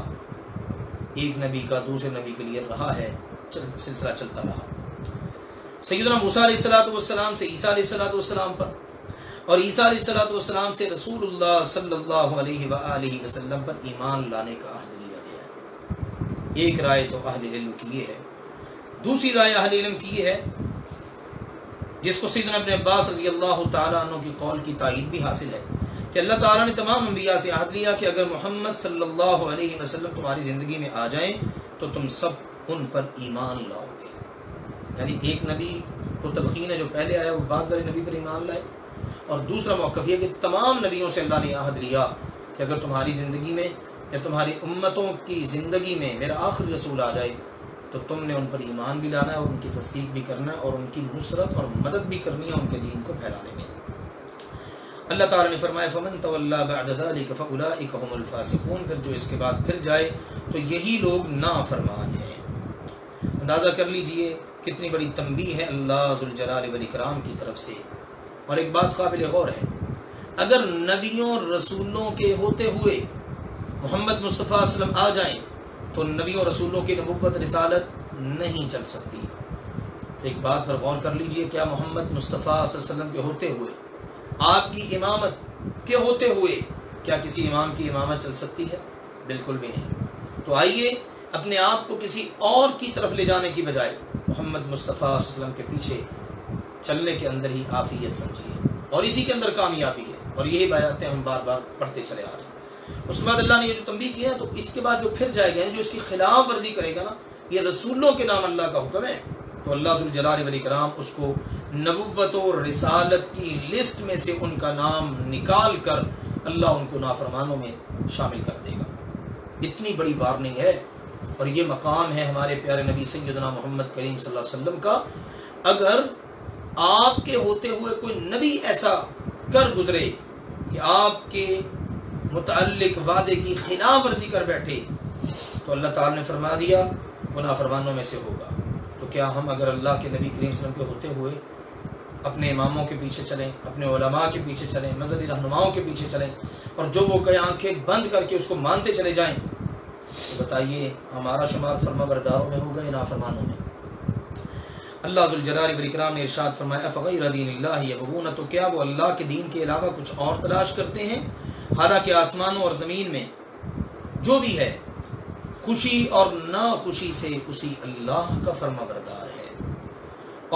ایک نبی کا دوسرے نبی کے لیے رہا ہے، سلسلہ چلتا رہا۔ سیدنا موسیٰ علیہ الصلوۃ والسلام سے عیسیٰ علیہ الصلوۃ والسلام پر، اور عیسیٰ علیہ الصلوۃ والسلام سے رسول اللہ صلی اللہ علیہ وآلہ وسلم پر ایمان لانے کا عہد لیا گیا ہے۔ ایک رائے تو اہل علم کی یہ ہے، دوسری رائے اہل علم کی یہ ہے جس کو سیدنا ابن عباس رضی اللہ تعالیٰ عنہ کی قول کی تائید بھی حاصل ہے کہ اللہ تعالیٰ نے تمام انبیاء سے عہد لیا کہ اگر محمد صلی اللہ علیہ وسلم تمہاری زندگی میں آ جائیں تو تم سب ان پر ایمان لاؤ گے۔ یعنی ایک نبی کو تلقین ہے جو پہلے آیا وہ بعد والے نبی پر ایمان لائے، اور دوسرا موقف یہ کہ تمام نبیوں سے اللہ نے عہد لیا کہ اگر تمہاری زندگی میں یا تمہاری امتوں کی زندگی میں میرا آخری رسول آ جائے تو تم نے ان پر ایمان بھی لانا ہے اور ان کی تصدیق بھی کرنا ہے اور ان کی نصرت اور مدد بھی کرنی ہے ان کے دین کو پھیلانے میں۔ اللہ تعالیٰ نے فرمایا فَمَن تَوَلَّى بَعْدَ ذَلِكَ فَأُولَٰئِكَ هُمُ الْفَاسِقُونَ، پھر جو اس کے بعد پھر جائے تو یہی لوگ نافرمان ہیں۔ اندازہ کر لیجئے کتنی بڑی تنبیہ ہے اللہ ذوالجلال والاکرام کی طرف سے۔ اور ایک بات قابل غور ہے، اگر نبیوں رسولوں کے ہوتے ہوئے محمد مصطفیٰ صلی اللہ علیہ وسلم آ جائیں تو نبیوں رسولوں کی نبوت رسالت نہیں چل سکتی. ایک بات پر غور کر لیجئے، کیا محمد مصطفیٰ صلی اللہ علیہ وسلم کے ہوتے ہوئے، آپ کی امامت کے ہوتے ہوئے، کیا کسی امام کی امامت چل سکتی ہے؟ بالکل بھی نہیں. تو آئیے اپنے آپ کو کسی اور کی طرف لے جانے کی بجائے محمد مصطفیٰ صلی اللہ علیہ وسلم کے پیچھے چلنے کے اندر ہی عافیت سمجھیے، اور اسی کے اندر کامیابی ہے. اور یہی باتیں ہم بار بار پڑھتے چلے آ رہے ہیں. اس کے بعد اللہ نے یہ جو تنبیہ کیا ہے، تو اس کے بعد جو پھر جائے گا، جو اس کی خلاف ورزی کرے گا نا، یہ رسولوں کے نام اللہ کا حکم ہے، تو اللہ ذوالجلال والاکرام اس کو نبوت و رسالت کی لسٹ میں سے ان کا نام نکال کر اللہ ان کو نافرمانوں میں شامل کر دے گا. اتنی بڑی وارننگ ہے، اور یہ مقام ہے ہمارے پیارے نبی سیدنا محمد کریم صلی اللہ علیہ وسلم کا. اگر آپ کے ہوتے ہوئے کوئی نبی ایسا کر گزرے کہ آپ کے متعلق وعدے کی خلاف ورزی کر بیٹھے، تو اللہ تعالی نے فرما دیا وہ نافرمانوں میں سے ہوگا. تو کیا ہم اگر اللہ کے نبی کریم صلی اللہ علیہ وسلم کے ہوتے ہوئے اپنے اماموں کے پیچھے چلیں، اپنے علماء کے پیچھے چلیں، مذہبی رہنماؤں کے پیچھے چلیں، اور جو وہ کہیں آنکھیں بند کر کے اس کو مانتے چلے جائیں، تو بتائیے ہمارا شمار فرما برداروں میں ہوگا یا نافرمانوں میں؟ اللہ ذوالجلال والاکرام نے ارشاد فرمایا افغیر دین اللہ یبغون، تو کیا وہ اللہ کے دین کے علاوہ کچھ اور تلاش کرتے ہیں، حالانکہ آسمانوں اور زمین میں جو بھی ہے خوشی اور ناخوشی سے اسی اللہ کا فرما بردار ہے،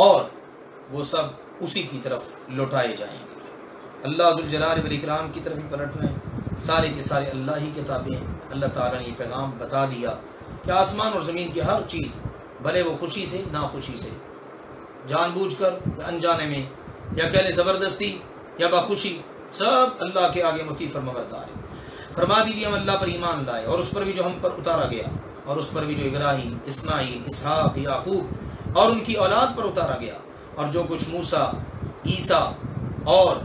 اور وہ سب اسی کی طرف لوٹائے جائیں گے. اللہ ذوالجلال والاکرام کی طرف ہی پلٹنا ہے، سارے کے سارے اللہ ہی کے تابع ہیں. اللہ تعالیٰ نے یہ پیغام بتا دیا کہ آسمان اور زمین کی ہر چیز، بھلے وہ خوشی سے ناخوشی سے، جان بوجھ کر یا انجانے میں، یا کہہ لیں زبردستی یا بخوشی، سب اللہ کے آگے مطیع فرما بردار ہے. فرما دیجیے ہم اللہ پر ایمان لائے، اور اس پر بھی جو ہم پر اتارا گیا، اور اس پر بھی جو ابراہیم، اسماعیل، اسحاق، یعقوب اور ان کی اولاد پر اتارا گیا، اور جو کچھ موسیٰ، عیسیٰ اور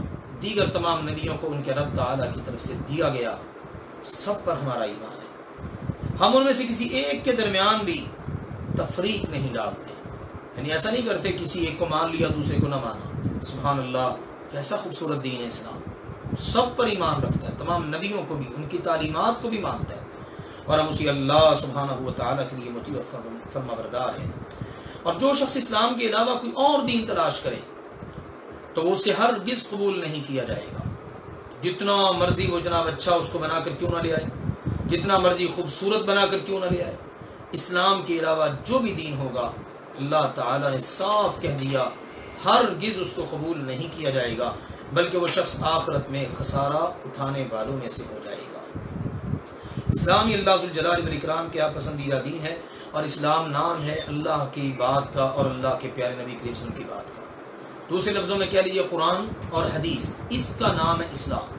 دیگر تمام نبیوں کو ان کے رب تعالیٰ کی طرف سے دیا گیا، سب پر ہمارا ایمان ہے. ہم ان میں سے کسی ایک کے درمیان بھی تفریق نہیں ڈالتے، یعنی ایسا نہیں کرتے کسی ایک کو مان لیا دوسرے کو نہ مانا. سبحان اللہ، کیسا خوبصورت دین ہے اسلام. سب پر ایمان رکھتا ہے، تمام نبیوں کو بھی، ان کی تعلیمات کو بھی مانتا ہے، اور ہم اسی اللہ سبحانہ و تعالیٰ کے لیے مطیع فرما بردار ہیں. اور جو شخص اسلام کے علاوہ کوئی اور دین تلاش کرے تو اسے ہرگز قبول نہیں کیا جائے گا. جتنا مرضی وہ جناب اچھا اس کو بنا کر کیوں نہ لے آئے، جتنا مرضی خوبصورت بنا کر کیوں نہ لے آئے، اسلام کے علاوہ جو بھی دین ہوگا اللہ تعالیٰ نے صاف کہہ دیا ہرگز اس کو قبول نہیں کیا جائے گا، بلکہ وہ شخص آخرت میں خسارہ اٹھانے والوں میں سے ہو جائے گا. اسلام ہی اللہ ذوالجلال والاکرام کے پسندیدہ دین ہے، اور اسلام نام ہے اللہ کی بات کا اور اللہ کے پیارے نبی کریم صلی اللہ علیہ وسلم کی بات کا. دوسرے لفظوں میں کہہ لیجیے قرآن اور حدیث، اس کا نام ہے اسلام.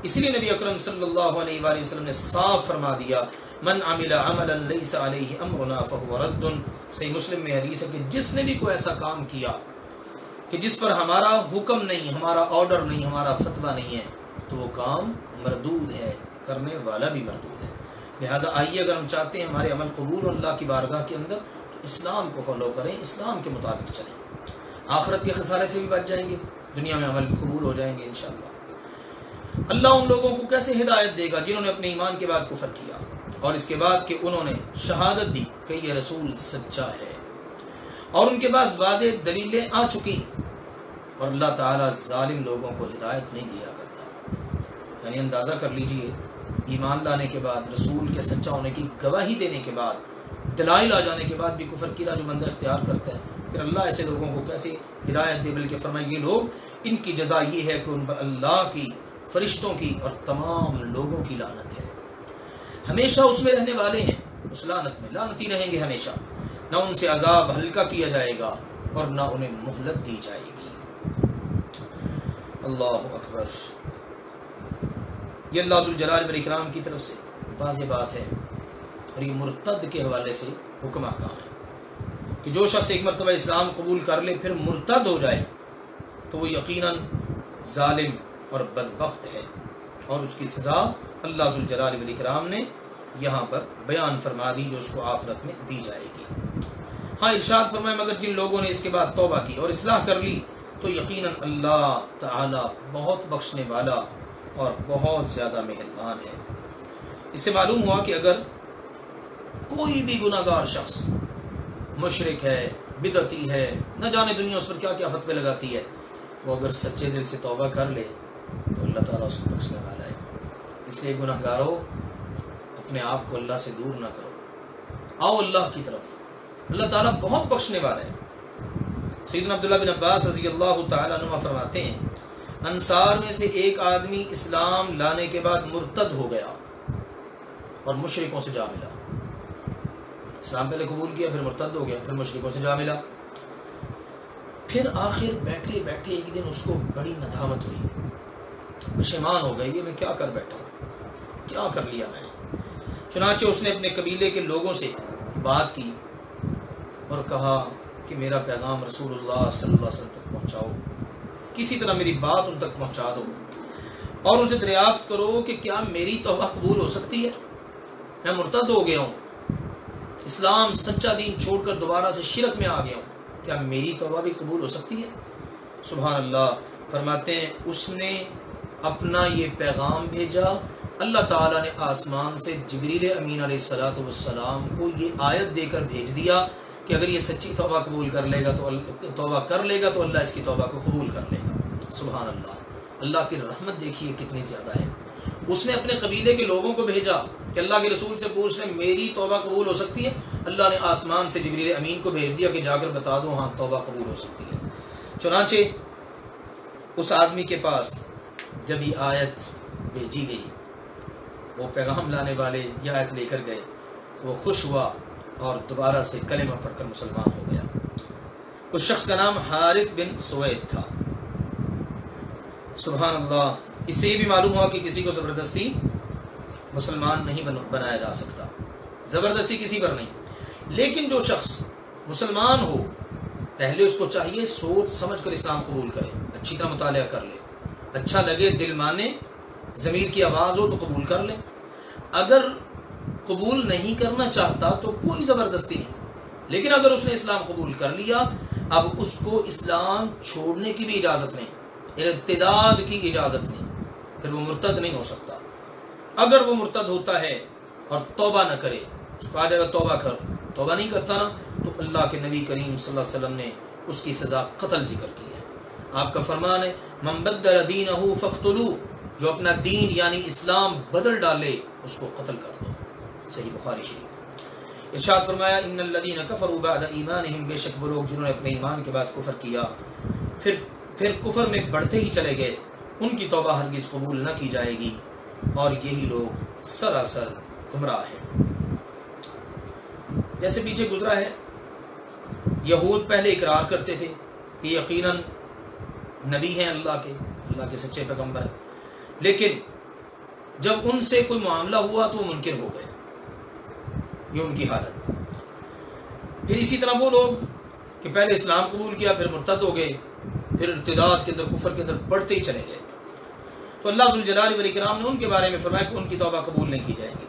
اسی لیے نبی اکرم صلی اللہ علیہ وآلہ وسلم نے صاف فرما دیا من عمل عملا لیس علیہ امرنا فہو رد. صحیح مسلم میں حدیث ہے کہ جس نے بھی کوئی ایسا کام کیا کہ جس پر ہمارا حکم نہیں، ہمارا آرڈر نہیں، ہمارا فتویٰ نہیں ہے، تو وہ کام مردود ہے، کرنے والا بھی مردود ہے. لہٰذا آئیے اگر ہم چاہتے ہیں ہمارے عمل قبول اللہ کی بارگاہ کے اندر، تو اسلام کو فالو کریں، اسلام کے مطابق چلیں. آخرت کے خسارے سے بھی بچ جائیں گے، دنیا میں عمل بھی قبول ہو جائیں گے انشاءاللہ. اللہ ان لوگوں کو کیسے ہدایت دے گا جنہوں نے اپنے ایمان کے بعد کفر کیا، اور اس کے بعد کہ انہوں نے شہادت دی کہ یہ رسول سچا ہے، اور ان کے پاس واضح دلیلیں آ چکی، اور اللہ تعالیٰ ظالم لوگوں کو ہدایت نہیں دیا کرتا. یعنی اندازہ کر لیجئے، ایمان لانے کے بعد، رسول کے سچا ہونے کی گواہی دینے کے بعد، دلائل آ جانے کے بعد بھی کفر کی راہ جو بندہ اختیار کرتا ہے، پھر اللہ ایسے لوگوں کو کیسے ہدایت دے. بلکہ فرمائے یہ لوگ، ان کی جزا یہ ہے کہ ان پر اللہ کی، فرشتوں کی اور تمام لوگوں کی لعنت ہے. ہمیشہ اس میں رہنے والے ہیں، اس لعنت میں لعنتی رہیں گے ہمیشہ. نہ ان سے عذاب ہلکا کیا جائے گا اور نہ انہیں مہلت دی جائے گی. اللہ اکبر. یہ اللہ ذوالجلال والاکرام کی طرف سے واضح بات ہے، اور یہ مرتد کے حوالے سے حکم احکام ہے کہ جو شخص ایک مرتبہ اسلام قبول کر لے پھر مرتد ہو جائے تو وہ یقیناً ظالم اور بدبخت ہے، اور اس کی سزا اللہ ذوالجلال والاکرام نے یہاں پر بیان فرما دی جو اس کو آخرت میں دی جائے گی. ہاں ارشاد فرمائے مگر جن لوگوں نے اس کے بعد توبہ کی اور اصلاح کر لی تو یقیناً اللہ تعالی بہت بخشنے والا اور بہت زیادہ مہربان ہے۔ اس سے معلوم ہوا کہ اگر کوئی بھی گناہ گار شخص مشرک ہے، بدعتی ہے، نہ جانے دنیا اس پر کیا کیا فتوے لگاتی ہے، وہ اگر سچے دل سے توبہ کر لے تو اللہ تعالیٰ اس کو بخشنے والا ہے۔ اس لیے گناہ گاروں، اپنے آپ کو اللہ سے دور نہ کرو، آؤ اللہ کی طرف، اللہ تعالیٰ بہت بخشنے والا ہے۔ سیدنا عبداللہ بن عباس رضی اللہ تعالیٰ عنہ فرماتے ہیں، انصار میں سے ایک آدمی اسلام لانے کے بعد مرتد ہو گیا اور مشرکوں سے جا ملا۔ اسلام پہلے قبول کیا، پھر مرتد ہو گیا، پھر مشرکوں سے جا ملا۔ پھر آخر بیٹھے بیٹھے ایک دن اس کو بڑی ندامت ہوئی، پشیمان ہو گئی، یہ میں کیا کر بیٹھا ہوں، کیا کر لیا میں نے۔ چنانچہ اس نے اپنے قبیلے کے لوگوں سے بات کی اور کہا کہ میرا پیغام رسول اللہ صلی اللہ علیہ وسلم تک پہنچاؤ، کسی طرح میری بات ان تک پہنچا دو اور ان سے دریافت کرو کہ کیا میری توبہ قبول ہو سکتی ہے۔ میں مرتد ہو گیا ہوں، اسلام سچا دین چھوڑ کر دوبارہ سے شرک میں آ گیا ہوں، کیا میری توبہ بھی قبول ہو سکتی ہے؟ سبحان اللہ۔ فرماتے ہیں اس نے اپنا یہ پیغام بھیجا، اللہ تعالیٰ نے آسمان سے جبریل امین علیہ السلام کو یہ آیت دے کر بھیج دیا کہ اگر یہ سچی توبہ قبول کر لے گا تو اللہ اس کی توبہ کو قبول کر لے گا۔ سبحان اللہ، اللہ کی رحمت دیکھیے کتنی زیادہ ہے۔ اس نے اپنے قبیلے کے لوگوں کو بھیجا کہ اللہ کے رسول سے پوچھ لیں میری توبہ قبول ہو سکتی ہے، اللہ نے آسمان سے جبریل امین کو بھیج دیا کہ جا کر بتا دو ہاں توبہ قبول ہو سکتی ہے۔ چنانچہ اس آدمی کے پاس جب یہ آیت بھیجی گئی، وہ پیغام لانے والے یہ آیت لے کر گئے، وہ خوش ہوا اور دوبارہ سے کلمہ پڑھ کر مسلمان ہو گیا۔ اس شخص کا نام حارث بن سوید تھا۔ سبحان اللہ۔ اس سے یہ بھی معلوم ہوا کہ کسی کو زبردستی مسلمان نہیں بنایا جا سکتا، زبردستی کسی پر نہیں۔ لیکن جو شخص مسلمان ہو، پہلے اس کو چاہیے سوچ سمجھ کر اسلام قبول کرے، اچھی طرح مطالعہ کر لے، اچھا لگے، دل مانے، ضمیر کی آواز ہو تو قبول کر لے۔ اگر قبول نہیں کرنا چاہتا تو کوئی زبردستی نہیں، لیکن اگر اس نے اسلام قبول کر لیا، اب اس کو اسلام چھوڑنے کی بھی اجازت نہیں، ارتداد کی اجازت نہیں، پھر وہ مرتد نہیں ہو سکتا۔ اگر وہ مرتد ہوتا ہے اور توبہ نہ کرے، اس کو آ جائے گا توبہ کر، توبہ نہیں کرتا نا، تو اللہ کے نبی کریم صلی اللہ علیہ وسلم نے اس کی سزا قتل ذکر کی ہے۔ آپ کا فرمان ہے من بدل دینہ فاقتلوہ، جو اپنا دین یعنی اسلام بدل ڈالے اس کو قتل کر دو۔ صحیح بخاری شریف۔ ارشاد فرمایا ان الذین کفروا بعد ایمانہم، بے شک وہ لوگ جنہوں نے اپنے ایمان کے بعد کفر کیا پھر کفر میں بڑھتے ہی چلے گئے، ان کی توبہ ہرگز قبول نہ کی جائے گی، اور یہی لوگ سراسر گمراہ ہیں۔ جیسے پیچھے گزرا ہے، یہود پہلے اقرار کرتے تھے کہ یقیناً نبی ہیں اللہ کے سچے پیغمبر ہیں، لیکن جب ان سے کوئی معاملہ ہوا تو وہ منکر ہو گئے، یہ ان کی حالت۔ پھر اسی طرح وہ لوگ کہ پہلے اسلام قبول کیا، پھر مرتد ہو گئے، پھر ارتداد کے اندر، کفر کے اندر بڑھتے ہی چلے گئے، تو اللہ ذوالجلال والاکرام نے ان کے بارے میں فرمایا کہ ان کی توبہ قبول نہیں کی جائے گی۔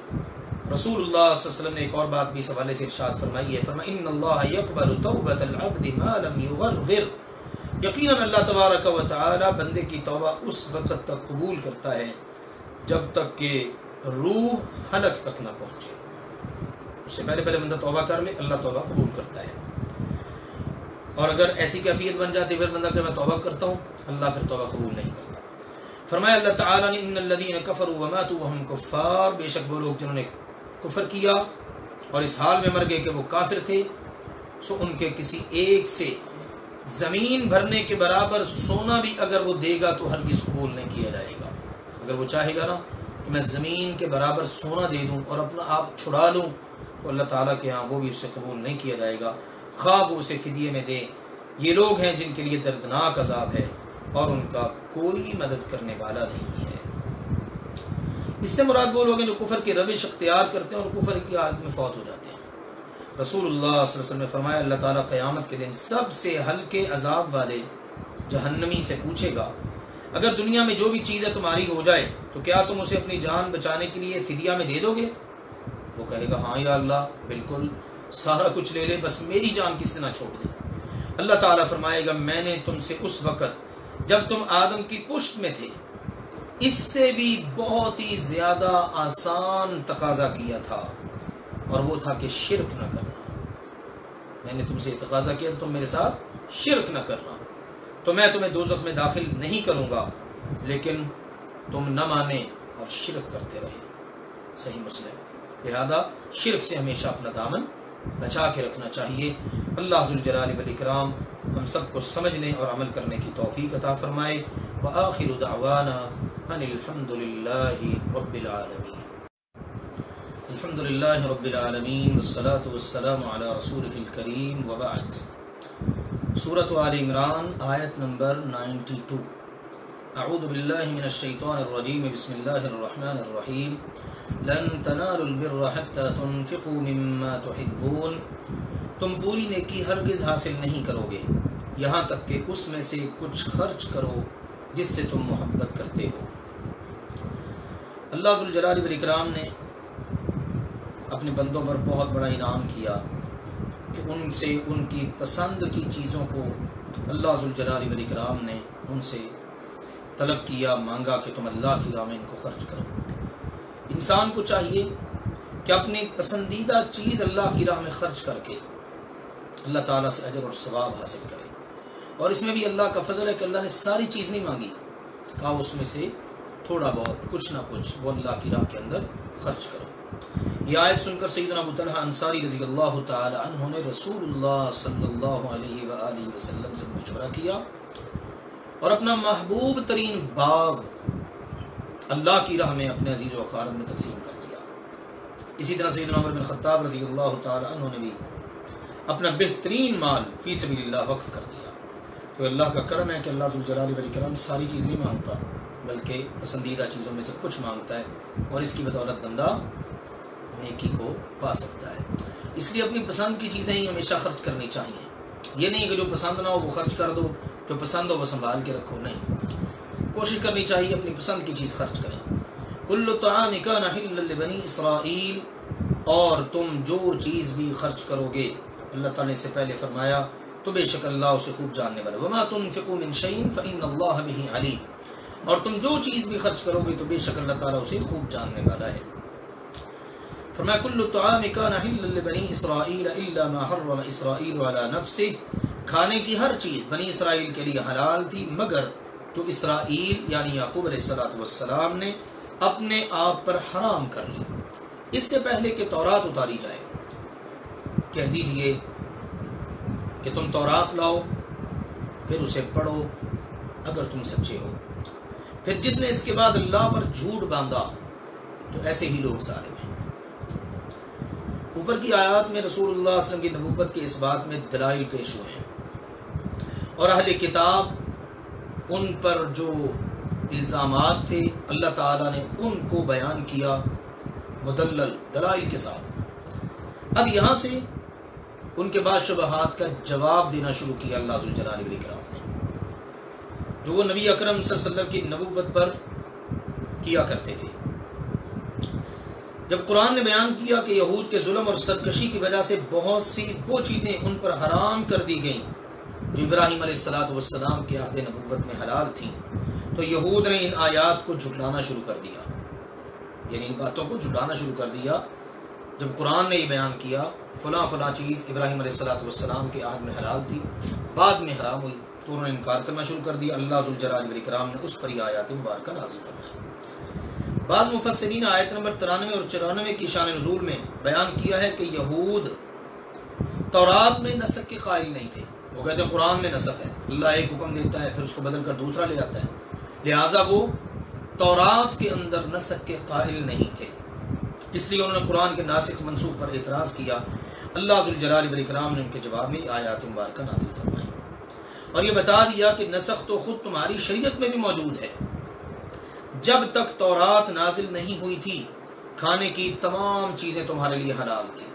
رسول اللہ صلی اللہ علیہ وسلم نے ایک اور بات بھی اس حوالے سے ارشاد فرمائی ہے، فرمایا ان اللہ یقبل توبۃ العبد ما لم یغرغر، یقیناً اللہ تبارک و تعالی بندے کی توبہ اس وقت تک قبول کرتا ہے جب تک کہ روح حلق تک نہ پہنچے۔ اس سے پہلے بندہ توبہ کر لے، اللہ توبہ قبول کرتا ہے، اور اگر ایسی کیفیت بن جاتی پھر بندہ کہ میں توبہ کرتا ہوں، اللہ پھر توبہ قبول نہیں کرتا۔ فرمایا اللہ تعالیٰ نے ان الذین کفروا وماتوا وهم کفار، بے شک وہ لوگ جنہوں نے کفر کیا اور اس حال میں مر گئے کہ وہ کافر تھے، سو ان کے کسی ایک سے زمین بھرنے کے برابر سونا بھی اگر وہ دے گا تو ہرگز قبول نہیں کیا جائے گا۔ اگر وہ چاہے گا نا کہ میں زمین کے برابر سونا دے دوں اور اپنا آپ چھڑا لوں، تو اللہ تعالیٰ کے ہاں وہ بھی اسے قبول نہیں کیا جائے گا، خواہ وہ اسے فدیے میں دے۔ یہ لوگ ہیں جن کے لیے دردناک عذاب ہے اور ان کا کوئی مدد کرنے والا نہیں ہے۔ اس سے مراد وہ لوگ ہیں جو کفر کی روش اختیار کرتے ہیں اور کفر کی حالت میں فوت ہو جاتے ہیں۔ رسول اللہ صلی اللہ علیہ وسلم نے فرمایا اللہ تعالیٰ قیامت کے دن سب سے ہلکے عذاب والے جہنمی سے پوچھے گا اگر دنیا میں جو بھی چیزیں تمہاری ہو جائے تو کیا تم اسے اپنی جان بچانے کے لیے فدیہ میں دے دو گے؟ وہ کہے گا ہاں یا اللہ بالکل، سارا کچھ لے لے، بس میری جان کس نے نہ چھوڑ دے۔ اللہ تعالیٰ فرمائے گا میں نے تم سے اس وقت جب تم آدم کی پشت میں تھے اس سے بھی بہت ہی زیادہ آسان تقاضا کیا تھا، اور وہ تھا کہ شرک نہ کرنا۔ میں نے تم سے تقاضا کیا تو تم میرے ساتھ شرک نہ کرنا، تو میں تمہیں دوزخ میں داخل نہیں کروں گا، لیکن تم نہ مانے اور شرک کرتے رہے۔ صحیح مسلم۔ لہذا شرک سے ہمیشہ اپنا دامن بچا کے رکھنا چاہیے۔ اللہ ذوالجلال والاکرام ہم سب کو سمجھنے اور عمل کرنے کی توفیق عطا فرمائے۔ وآخر دعوانا ان الحمد للہ رب العالمین۔ الحمد للہ رب العالمین والصلاة والسلام علی رسولہ الکریم وبعد۔ سورۃ آل عمران آیت نمبر 92۔ اعوذ باللہ من الشیطان الرجیم، بسم اللہ الرحمن الرحیم۔ لن تنالوا البر حتى تنفقوا مما تحبون، تم پوری نیکی ہرگز حاصل نہیں کرو گے یہاں تک کہ اس میں سے کچھ خرچ کرو جس سے تم محبت کرتے ہو۔ اللہ ذوالجلال والاکرام نے اپنے بندوں پر بہت بڑا انعام کیا کہ ان سے ان کی پسند کی چیزوں کو اللہ ذوالجلال والاکرام نے ان سے طلب کیا، مانگا کہ تم اللہ کی راہ میں ان کو خرچ کرو۔ انسان کو چاہیے کہ اپنی پسندیدہ چیز اللہ کی راہ میں خرچ کر کے اللہ تعالیٰ سے اجر اور ثواب حاصل کرے، اور اس میں بھی اللہ کا فضل ہے کہ اللہ نے ساری چیز نہیں مانگی، کہا اس میں سے تھوڑا بہت کچھ نہ کچھ وہ اللہ کی راہ کے اندر خرچ کرو۔ یہ آیت سن کر سیدنا ابو طلحہ انصاری رضی اللہ تعالی عنہ نے رسول اللہ صلی اللہ علیہ وآلہ وسلم سے مشورہ کیا اور اپنا محبوب ترین باغ اللہ کی راہ میں اپنے عزیز و اقارب میں تقسیم کر دیا۔ اسی طرح سیدنا عمر بن خطاب رضی اللہ تعالی عنہ نے بھی اپنا بہترین مال فی سبیل اللہ وقف کر دیا۔ تو اللہ کا کرم ہے کہ اللہ ذوالجلال والاکرام ساری چیز نہیں مانگتا بلکہ پسندیدہ چیزوں میں سے کچھ مانگتا ہے، اور اس کی بدولت بندہ نیکی کو پا سکتا ہے۔ اس لیے اپنی پسند کی چیزیں ہی ہمیشہ خرچ کرنی چاہیے۔ یہ نہیں کہ جو پسند نہ ہو وہ خرچ کر دو، جو پسند ہو وہ سنبھال کے رکھو، نہیں، کوشش کرنی چاہیے اپنی پسند کی چیز خرچ کریں۔ کل طعام کان حلا لبنی اسرائیل، اور تم جو چیز بھی خرچ کرو گے اللہ تعالیٰ نے اس سے پہلے فرمایا تو بے شک اللہ اسے خوب جاننے والا، وما تنفقوا من شیء فإن اللہ بہ علیم، اور تم جو چیز بھی خرچ کرو گے تو بے شک اللہ تعالیٰ اسے خوب جاننے والا ہے۔ فرمایا کل طعام کان حلا لبنی اسرائیل الا ما حرم اسرائیل علی نفسہ، کھانے کی ہر چیز بنی اسرائیل کے لیے حلال تھی مگر جو اسرائیل یعنی یعقوب علیہ السلام نے اپنے آپ پر حرام کر لی۔ اس سے پہلے کہ تورات اتاری جائے کہہ دیجئے کہ تم تورات لاؤ، پھر اسے پڑھو اگر تم سچے ہو۔ پھر جس نے اس کے بعد اللہ پر جھوٹ باندھا تو ایسے ہی لوگ ظالم ہیں۔ اوپر کی آیات میں رسول اللہ صلی اللہ علیہ وسلم کی نبوت کے اس بات میں دلائل پیش ہوئے ہیں، اور اہل کتاب ان پر جو الزامات تھے اللہ تعالیٰ نے ان کو بیان کیا مدلل دلائل کے ساتھ۔ اب یہاں سے ان کے بعد شبہات کا جواب دینا شروع کیا اللہ ذوالجلال والاکرام نے، جو وہ نبی اکرم صلی اللہ علیہ وسلم کی نبوت پر کیا کرتے تھے۔ جب قرآن نے بیان کیا کہ یہود کے ظلم اور سرکشی کی وجہ سے بہت سی وہ چیزیں ان پر حرام کر دی گئیں جو ابراہیم علیہ السلام کے عہد نبوت میں حلال تھیں، تو یہود نے ان آیات کو جھٹلانا شروع کر دیا، یعنی ان باتوں کو جھٹلانا شروع کر دیا۔ جب قرآن نے یہ بیان کیا فلاں فلاں چیز ابراہیم علیہ السلام کے عہد میں حلال تھی، بعد میں حرام ہوئی، تو انہوں نے انکار کرنا شروع کر دیا۔ اللہ ذوالجلال والاکرام نے اس پر یہ آیات مبارکہ نازل فرمائی۔ بعض مفسرین آیت نمبر 93 اور 94 کی شان نزول میں بیان کیا ہے کہ یہود تورات میں نسخ کے قائل نہیں تھے۔ وہ کہتے ہیں قرآن میں نسخ ہے، اللہ ایک حکم دیتا ہے پھر اس کو بدل کر دوسرا لے آتا ہے، لہٰذا وہ تورات کے اندر نسخ کے قائل نہیں تھے، اس لیے انہوں نے قرآن کے ناسخ منسوخ پر اعتراض کیا۔ اللہ ذوالجلال والاکرام نے ان کے جواب میں آیات مبارکہ نازل فرمائی اور یہ بتا دیا کہ نسخ تو خود تمہاری شریعت میں بھی موجود ہے۔ جب تک تورات نازل نہیں ہوئی تھی کھانے کی تمام چیزیں تمہارے لیے حلال تھی،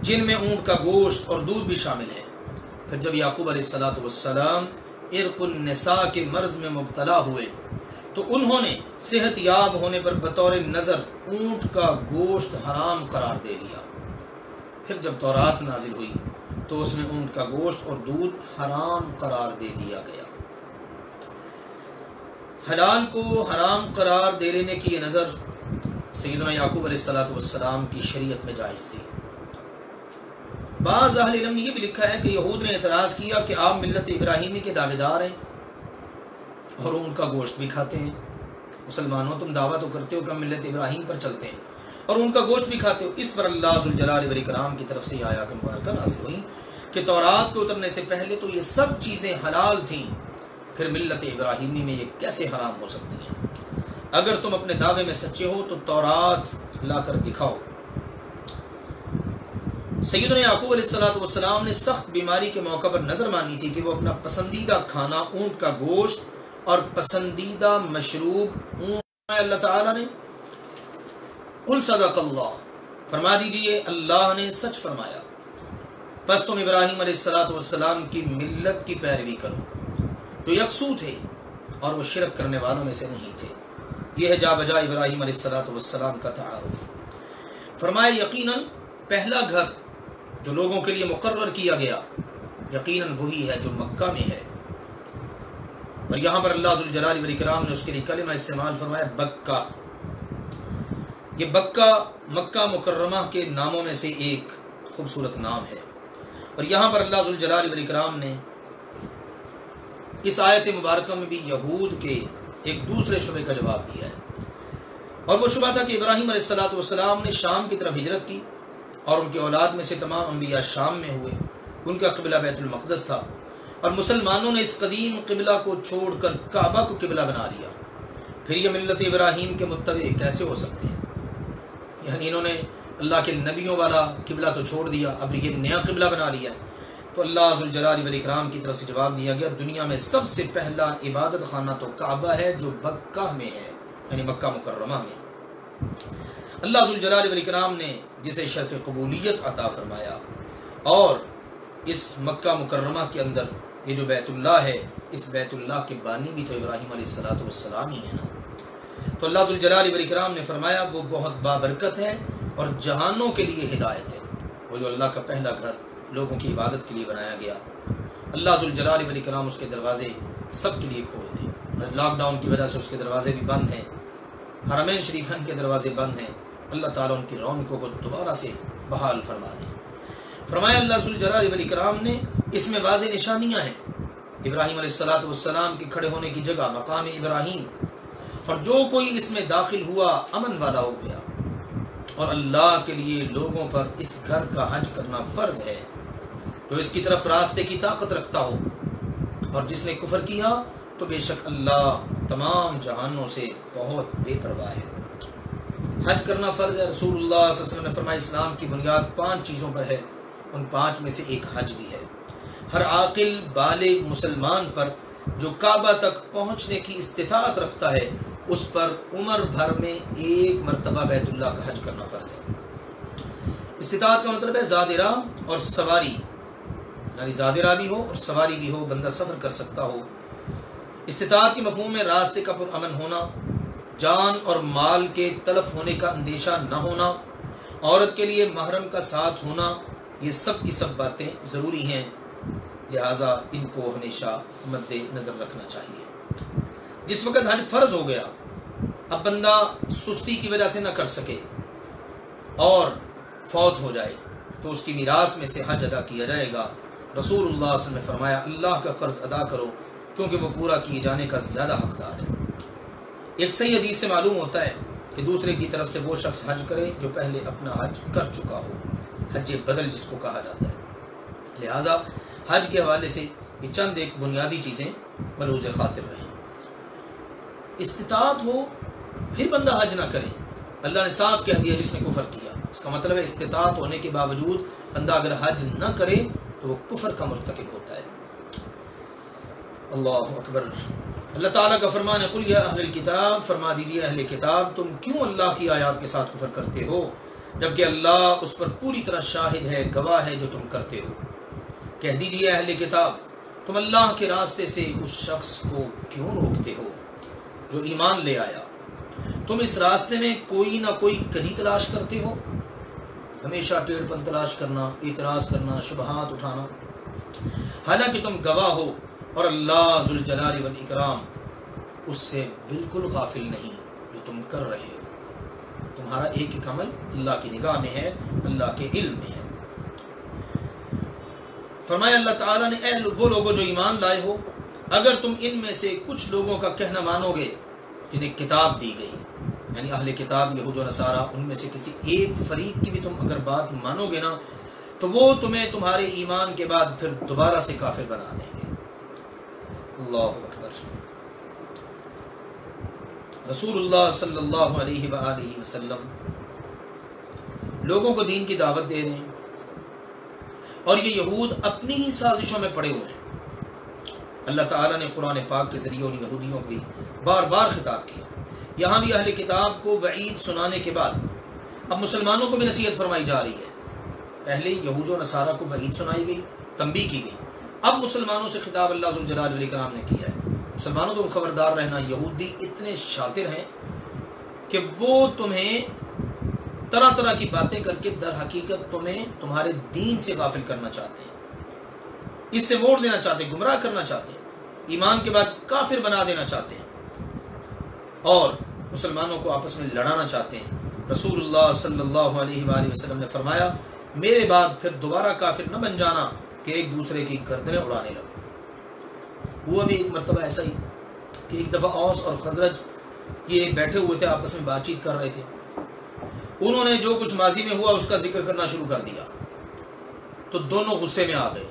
جن میں اونٹ کا گوشت اور دودھ بھی شامل ہے۔ پھر جب یعقوب علیہ السلام عرق النساء کے مرض میں مبتلا ہوئے تو انہوں نے صحت یاب ہونے پر بطور نظر اونٹ کا گوشت حرام قرار دے دیا، پھر جب تورات نازل ہوئی تو اس میں اونٹ کا گوشت اور دودھ حرام قرار دے دیا گیا۔ حلال کو حرام قرار دے لینے کی یہ نظر سیدنا یعقوب علیہ السلام کی شریعت میں جائز تھی۔ بعض اہل علم نے یہ بھی لکھا ہے کہ یہود نے اعتراض کیا کہ آپ ملت ابراہیمی کے دعوے دار ہیں اور اونٹ کا گوشت بھی کھاتے ہیں، مسلمانوں تم دعویٰ تو کرتے ہو کہ ہم ملت ابراہیم پر چلتے ہیں اور ان کا گوشت بھی کھاتے ہو۔ اس پر اللہ ذوالجلال والاکرام کی طرف سے یہ آیات مبارکہ نازل ہوئی کہ تورات کے اترنے سے پہلے تو یہ سب چیزیں حلال تھیں، پھر ملت ابراہیمی میں یہ کیسے حرام ہو سکتی ہیں؟ اگر تم اپنے دعوے میں سچے ہو تو تورات لا کر دکھاؤ۔ سیدنا یعقوب علیہ السلام نے سخت بیماری کے موقع پر نظر مانی تھی کہ وہ اپنا پسندیدہ کھانا اونٹ کا گوشت اور پسندیدہ مشروب اونٹ، اللہ تعالیٰ نے قل صدق اللہ، فرما دیجئے اللہ نے سچ فرمایا، پس تم ابراہیم علیہ السلام کی ملت کی پیروی کرو جو یکسو تھے اور وہ شرک کرنے والوں میں سے نہیں تھے۔ یہ ہے جا بجا ابراہیم علیہ السلام کا تعارف۔ فرمایا یقیناً پہلا گھر جو لوگوں کے لیے مقرر کیا گیا یقیناً وہی ہے جو مکہ میں ہے، اور یہاں پر اللہ ذوالجلال والاکرام نے اس کے لیے کلمہ استعمال فرمایا بکہ۔ یہ بکہ مکہ مکرمہ کے ناموں میں سے ایک خوبصورت نام ہے، اور یہاں پر اللہ ذوالجلال والاکرام نے اس آیت مبارکہ میں بھی یہود کے ایک دوسرے شبہ کا جواب دیا ہے، اور وہ شبہ تھا کہ ابراہیم علیہ السلام نے شام کی طرف ہجرت کی اور ان کی اولاد میں سے تمام انبیاء شام میں ہوئے، ان کا قبلہ بیت المقدس تھا، اور مسلمانوں نے اس قدیم قبلہ کو چھوڑ کر کعبہ کو قبلہ بنا لیا۔ پھر یہ ملت ابراہیم کے متبع کیسے ہو سکتے ہیں؟ یعنی انہوں نے اللہ کے نبیوں والا قبلہ تو چھوڑ دیا، اب یہ نیا قبلہ بنا لیا۔ تو اللہ ذوالجلال والاکرام کی طرف سے جواب دیا گیا دنیا میں سب سے پہلا عبادت خانہ تو کعبہ ہے جو بکہ میں ہے، یعنی مکہ مکرمہ میں۔ اللہ ذوالجلال والاکرام نے جسے شرف قبولیت عطا فرمایا، اور اس مکہ مکرمہ کے اندر یہ جو بیت اللہ ہے، اس بیت اللہ کے بانی بھی تو ابراہیم علیہ السلام ہی ہے نا۔ تو اللہ ذوالجلال والاکرام نے فرمایا وہ بہت بابرکت ہے اور جہانوں کے لیے ہدایت ہے، وہ جو اللہ کا پہلا گھر لوگوں کی عبادت کے لیے بنایا گیا۔ اللہ ذوالجلال والاکرام اس کے دروازے سب کے لیے کھول دیں۔ لاک ڈاؤن کی وجہ سے اس کے دروازے بھی بند ہیں، حرمین شریفین کے دروازے بند ہیں، اللہ تعالیٰ ان کی رونقوں کو دوبارہ سے بحال فرما دیں۔ فرمایا اللہ ذوالجلال والاکرام نے اس میں واضح نشانیاں ہیں، ابراہیم علیہ السلام کے کھڑے ہونے کی جگہ مقام ابراہیم، اور جو کوئی اس میں داخل ہوا امن والا ہو گیا، اور اللہ کے لیے لوگوں پر اس گھر کا حج کرنا فرض ہے جو اس کی طرف راستے کی طاقت رکھتا ہو، اور جس نے کفر کیا تو بے شک اللہ تمام جہانوں سے بہت بے پرواہ ہے۔ حج کرنا فرض ہے، رسول اللہ صلی اللہ علیہ وسلم نے فرمایا اسلام کی بنیاد 5 چیزوں پر ہے، ان 5 میں سے ایک حج بھی ہے۔ ہر عاقل بالغ مسلمان پر جو کعبہ تک پہنچنے کی استطاعت رکھتا ہے اس پر عمر بھر میں 1 مرتبہ بیت اللہ کا حج کرنا فرض ہے۔ استطاعت کا مطلب ہے زادرہ اور سواری، یعنی زادرہ بھی ہو اور سواری بھی ہو، بندہ سفر کر سکتا ہو۔ استطاعت کے مفہوم میں راستے کا پرامن ہونا، جان اور مال کے تلف ہونے کا اندیشہ نہ ہونا، عورت کے لیے محرم کا ساتھ ہونا، یہ سب کی سب باتیں ضروری ہیں، لہٰذا ان کو ہمیشہ مد نظر رکھنا چاہیے۔ جس وقت حج فرض ہو گیا، اب بندہ سستی کی وجہ سے نہ کر سکے اور فوت ہو جائے تو اس کی میراث میں سے حج ادا کیا جائے گا۔ رسول اللہ صلی اللہ علیہ وسلم نے فرمایا اللہ کا قرض ادا کرو کیونکہ وہ پورا کیے جانے کا زیادہ حقدار ہے۔ ایک صحیح حدیث سے معلوم ہوتا ہے کہ دوسرے کی طرف سے وہ شخص حج کرے جو پہلے اپنا حج کر چکا ہو، حج بدل جس کو کہا جاتا ہے۔ لہٰذا حج کے حوالے سے یہ چند ایک بنیادی چیزیں ملحوظ خاطر رہیں۔ استطاعت ہو پھر بندہ حج نہ کرے، اللہ نے صاف کہہ دیا جس نے کفر کیا، اس کا مطلب ہے استطاعت ہونے کے باوجود بندہ اگر حج نہ کرے تو وہ کفر کا مرتکب ہوتا ہے۔ اللہ اکبر۔ اللہ تعالیٰ کا فرمان ہے قل یا اہل الکتاب، فرما دیجیے اہل کتاب تم کیوں اللہ کی آیات کے ساتھ کفر کرتے ہو جبکہ اللہ اس پر پوری طرح شاہد ہے، گواہ ہے جو تم کرتے ہو۔ کہہ دیجیے اہل کتاب تم اللہ کے راستے سے اس شخص کو کیوں روکتے ہو جو ایمان لے آیا، تم اس راستے میں کوئی نہ کوئی کجی تلاش کرتے ہو، ہمیشہ ٹیڑھ پن تلاش کرنا، اعتراض کرنا، شبہات اٹھانا، حالانکہ تم گواہ ہو اور اللہ ذوالجلال والاکرام اس سے بالکل غافل نہیں جو تم کر رہے ہو۔ تمہارا ایک ایک عمل اللہ کی نگاہ میں ہے، اللہ کے علم میں ہے۔ فرمایا اللہ تعالیٰ نے، اے وہ لوگوں جو ایمان لائے ہو، اگر تم ان میں سے کچھ لوگوں کا کہنا مانو گے جنہیں کتاب دی گئی، یعنی اہل کتاب یہود و نصارہ، ان میں سے کسی ایک فریق کی بھی تم اگر بات مانو گے نا تو وہ تمہیں تمہارے ایمان کے بعد پھر دوبارہ سے کافر بنا دیں گے۔ اللہ اکبر۔ رسول اللہ صلی اللہ علیہ وآلہ وسلم لوگوں کو دین کی دعوت دے رہے ہیں، اور یہ یہود اپنی ہی سازشوں میں پڑے ہوئے ہیں۔ اللہ تعالیٰ نے قرآن پاک کے ذریعے ان یہودیوں کو بھی بار بار خطاب کیا۔ یہاں بھی اہل کتاب کو وعید سنانے کے بعد اب مسلمانوں کو بھی نصیحت فرمائی جا رہی ہے۔ پہلے یہود و نصارہ کو وعید سنائی گئی، تنبیہ کی گئی، اب مسلمانوں سے خطاب اللہ ذوالجلال والاکرام نے کیا ہے۔ مسلمانوں تم خبردار رہنا، یہودی اتنے شاطر ہیں کہ وہ تمہیں طرح طرح کی باتیں کر کے در حقیقت تمہیں تمہارے دین سے غافل کرنا چاہتے ہیں، اس سے موڑ دینا چاہتے ہیں، گمراہ کرنا چاہتے ہیں، ایمان کے بعد کافر بنا دینا چاہتے ہیں، اور مسلمانوں کو آپس میں لڑانا چاہتے ہیں۔ رسول اللہ صلی اللہ علیہ وآلہ وسلم نے فرمایا، میرے بعد پھر دوبارہ کافر نہ بن جانا کہ ایک دوسرے کی گردنیں اڑانے لگو۔ ہوا بھی ایک مرتبہ ایسا ہی کہ ایک دفعہ اوس اور خزرج یہ بیٹھے ہوئے تھے، آپس میں بات چیت کر رہے تھے۔ انہوں نے جو کچھ ماضی میں ہوا اس کا ذکر کرنا شروع کر دیا تو دونوں غصے میں آ گئے۔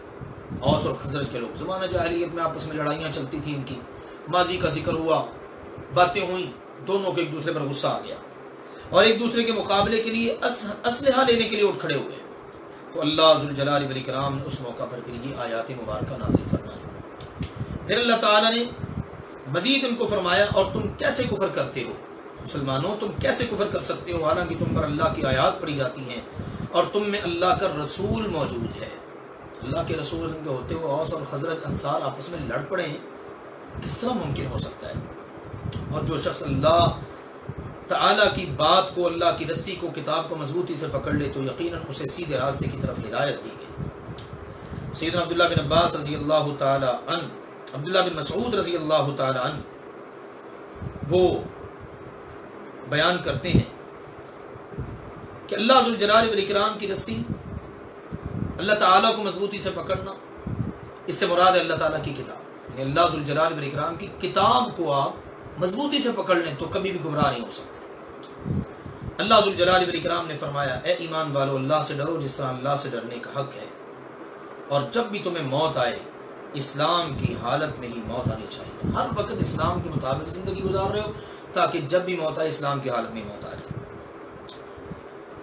اوس اور خزرج کے لوگ، زمانہ جاہلیت میں آپس میں لڑائیاں چلتی تھیں، ان کی ماضی کا ذکر ہوا، باتیں ہوئیں، دونوں کو ایک دوسرے پر غصہ آ گیا اور ایک دوسرے کے مقابلے کے لیے اسلحہ لینے کے لیے اٹھ کھڑے ہوئے۔ تو اللہ ذوالجلال والاکرام نے اس موقع پر پھر یہ آیات مبارکہ نازل فرمائی۔ پھر اللہ تعالیٰ نے مزید ان کو فرمایا، اور تم کیسے کفر کرتے ہو مسلمانوں، تم کیسے کفر کر سکتے ہو حالانکہ تم پر اللہ کی آیات پڑھی جاتی ہیں اور تم میں اللہ کا رسول موجود ہے۔ اللہ کے رسول کے ہوتے ہوئے اوس اور خزرج انصار آپس میں لڑ پڑے ہیں، کس طرح ممکن ہو سکتا ہے؟ اور جو شخص اللہ تعالیٰ کی بات کو، اللہ کی رسی کو، کتاب کو مضبوطی سے پکڑ لے تو یقیناً اسے سیدھے راستے کی طرف ہدایت دی گئی۔ سیدنا عبداللہ بن عباس رضی اللہ تعالی عنہ، عبداللہ بن مسعود رضی اللہ تعالی عنہ وہ بیان کرتے ہیں کہ اللہ ذوالجلال والاکرام کی رسی، اللہ تعالیٰ کو مضبوطی سے پکڑنا، اس سے مراد ہے اللہ تعالیٰ کی کتاب، یعنی اللہ ذوالجلال والاکرام کی کتاب کو آپ مضبوطی سے پکڑ لیں تو کبھی بھی گمراہ نہیں ہو سکتے۔ اللہ ذوالجلال والاکرام نے فرمایا، اے ایمان والو، اللہ سے ڈرو جس طرح اللہ سے ڈرنے کا حق ہے، اور جب بھی تمہیں موت آئے اسلام کی حالت میں ہی موت آنی چاہیے۔ ہر وقت اسلام کے مطابق زندگی گزار رہے ہو تاکہ جب بھی موت آئے اسلام کی حالت میں موت آ جائے۔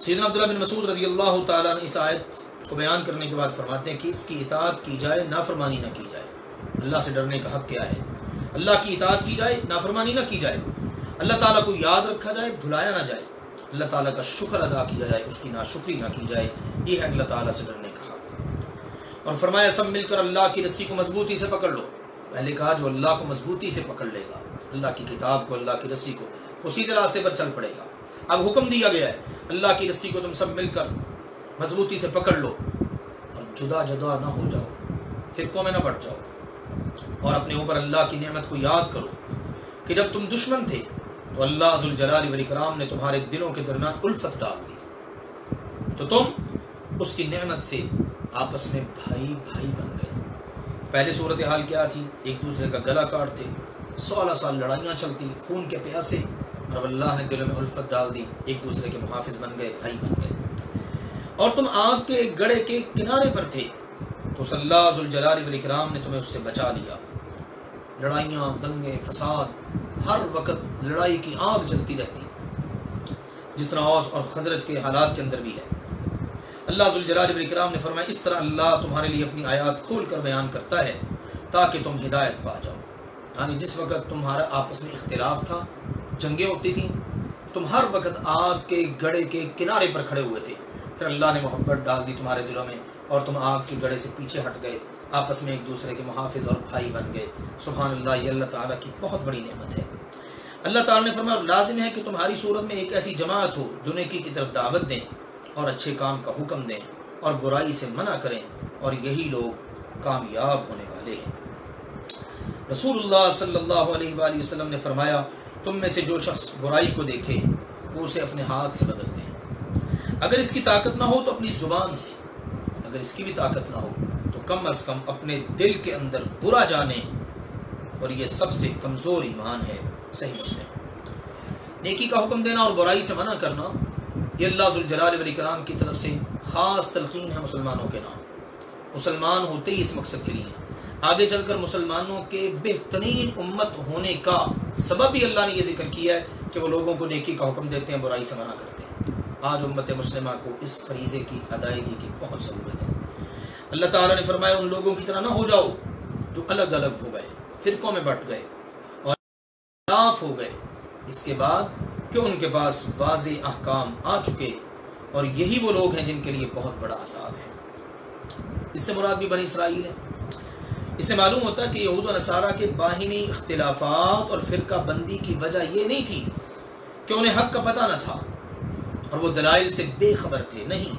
سیدنا عبداللہ بن مسعود رضی اللہ تعالیٰ نے اس آیت کو بیان کرنے کے بعد فرماتے ہیں کہ اس کی اطاعت کی جائے، نافرمانی نہ کی جائے۔ اللہ سے ڈرنے کا حق کیا ہے؟ اللہ کی اطاعت کی جائے، نافرمانی نہ کی جائے، اللہ تعالیٰ کو یاد رکھا جائے، بھلایا نہ جائے، اللہ تعالیٰ کا شکر ادا کیا جائے، اس کی ناشکری نہ کی جائے۔ یہ ہے اللہ تعالیٰ سے ڈرنے کا حق۔ اور فرمایا سب مل کر اللہ کی رسی کو مضبوطی سے پکڑ لو۔ پہلے کہا جو اللہ کو مضبوطی سے پکڑ لے گا، اللہ کی کتاب کو، اللہ کی رسی کو، وہ سیدھے راستے پر چل پڑے گا۔ اب حکم دیا گیا ہے اللہ کی رسی کو تم سب مل کر مضبوطی سے پکڑ لو اور جدا جدا نہ ہو جاؤ، فرقوں میں نہ بٹ جاؤ، اور اپنے اوپر اللہ کی نعمت کو یاد کرو کہ جب تم دشمن تھے تو اللہ ذوالجلال والاکرام نے تمہارے دلوں کے درمیان الفت ڈال دی تو تم اس کی نعمت سے آپس میں بھائی بھائی بن گئے۔ پہلے صورتحال کیا تھی؟ ایک دوسرے کا گلا کاٹتے، 16 سال لڑائیاں چلتی خون کے پیاسے، اور اب اللہ نے دلوں میں الفت ڈال دی، ایک دوسرے کے محافظ بن گئے، بھائی بن گئے۔ اور تم آگ کے گڑھے کے کنارے پر تھے تو اللہ ذوالجلال والاکرام نے تمہیں اس سے بچا لیا۔ لڑائیاں، دنگے، فساد، ہر وقت لڑائی کی آگ جلتی رہتی، جس طرح اوس اور خزرج کے حالات کے اندر بھی ہے۔ اللہ ذوالجلال والاکرام نے فرمایا اس طرح اللہ تمہارے لیے اپنی آیات کھول کر بیان کرتا ہے تاکہ تم ہدایت پا جاؤ۔ یعنی جس وقت تمہارا آپس میں اختلاف تھا، جنگیں ہوتی تھیں، تم ہر وقت آگ کے گڑھے کے کنارے پر کھڑے ہوئے تھے، پھر اللہ نے محبت ڈال دی تمہارے دلوں میں اور تم آگ کے گڑھے سے پیچھے ہٹ گئے، آپس میں ایک دوسرے کے محافظ اور بھائی بن گئے۔ سبحان اللہ، یہ اللہ تعالیٰ کی بہت بڑی نعمت ہے۔ اللہ تعالیٰ نے فرمایا لازم ہے کہ تمہاری صورت میں ایک ایسی جماعت ہو جو نیکی کی طرف دعوت دیں اور اچھے کام کا حکم دیں اور برائی سے منع کریں، اور یہی لوگ کامیاب ہونے والے ہیں۔ رسول اللہ صلی اللہ علیہ وآلہ وسلم نے فرمایا، تم میں سے جو شخص برائی کو دیکھے وہ اسے اپنے ہاتھ سے بدل دیں، اگر اس کی طاقت نہ ہو تو اپنی زبان سے، اگر اس کی بھی طاقت نہ ہو تو کم از کم اپنے دل کے اندر برا جانے، اور یہ سب سے کمزور ایمان ہے۔ صحیح مسلم۔ نیکی کا حکم دینا اور برائی سے منع کرنا، یہ اللہ ذوالجلال والاکرام کی طرف سے خاص تلقین ہے مسلمانوں کے نام۔ مسلمان ہوتے ہی اس مقصد کے لیے، آگے چل کر مسلمانوں کے بہترین امت ہونے کا سبب بھی اللہ نے یہ ذکر کیا ہے کہ وہ لوگوں کو نیکی کا حکم دیتے ہیں، برائی سے منع کرتے ہیں۔ آج امت مسلمہ کو اس فریضے کی ادائیگی کی بہت ضرورت ہے۔ اللہ تعالیٰ نے فرمایا، ان لوگوں کی طرح نہ ہو جاؤ جو الگ الگ ہو گئے، فرقوں میں بٹ گئے اور اختلاف ہو گئے، اس کے بعد کہ ان کے پاس واضح احکام آ چکے، اور یہی وہ لوگ ہیں جن کے لیے بہت بڑا عذاب ہے۔ اس سے مراد بھی بنی اسرائیل ہے۔ اس سے معلوم ہوتا ہے کہ یہود و نصارہ کے باہمی اختلافات اور فرقہ بندی کی وجہ یہ نہیں تھی کہ انہیں حق کا پتہ نہ تھا اور وہ دلائل سے بے خبر تھے، نہیں،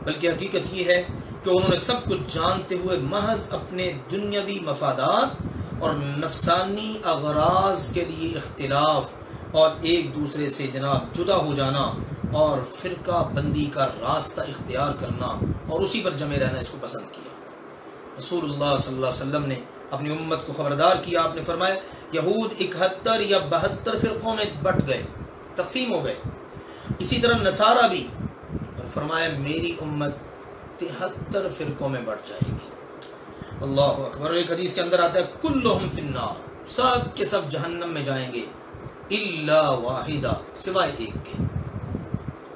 بلکہ حقیقت یہ ہے کہ انہوں نے سب کچھ جانتے ہوئے محض اپنے دنیاوی مفادات اور نفسانی اغراض کے لیے اختلاف اور ایک دوسرے سے جناب جدا ہو جانا اور فرقہ بندی کا راستہ اختیار کرنا اور اسی پر جمے رہنا اس کو پسند کیا۔ رسول اللہ صلی اللہ علیہ وسلم نے اپنی امت کو خبردار کیا، آپ نے فرمایا، یہود 71 یا 72 فرقوں میں بٹ گئے، تقسیم ہو گئے، اسی طرح نصارہ بھی، اور فرمایا میری امت 73 فرقوں میں بٹ جائے گی۔ اللہ اکبر۔ ایک حدیث کے اندر آتا ہے، کلہم فی النار، سب کے سب جہنم میں جائیں گے، الا واحدہ، سوائے ایک کے۔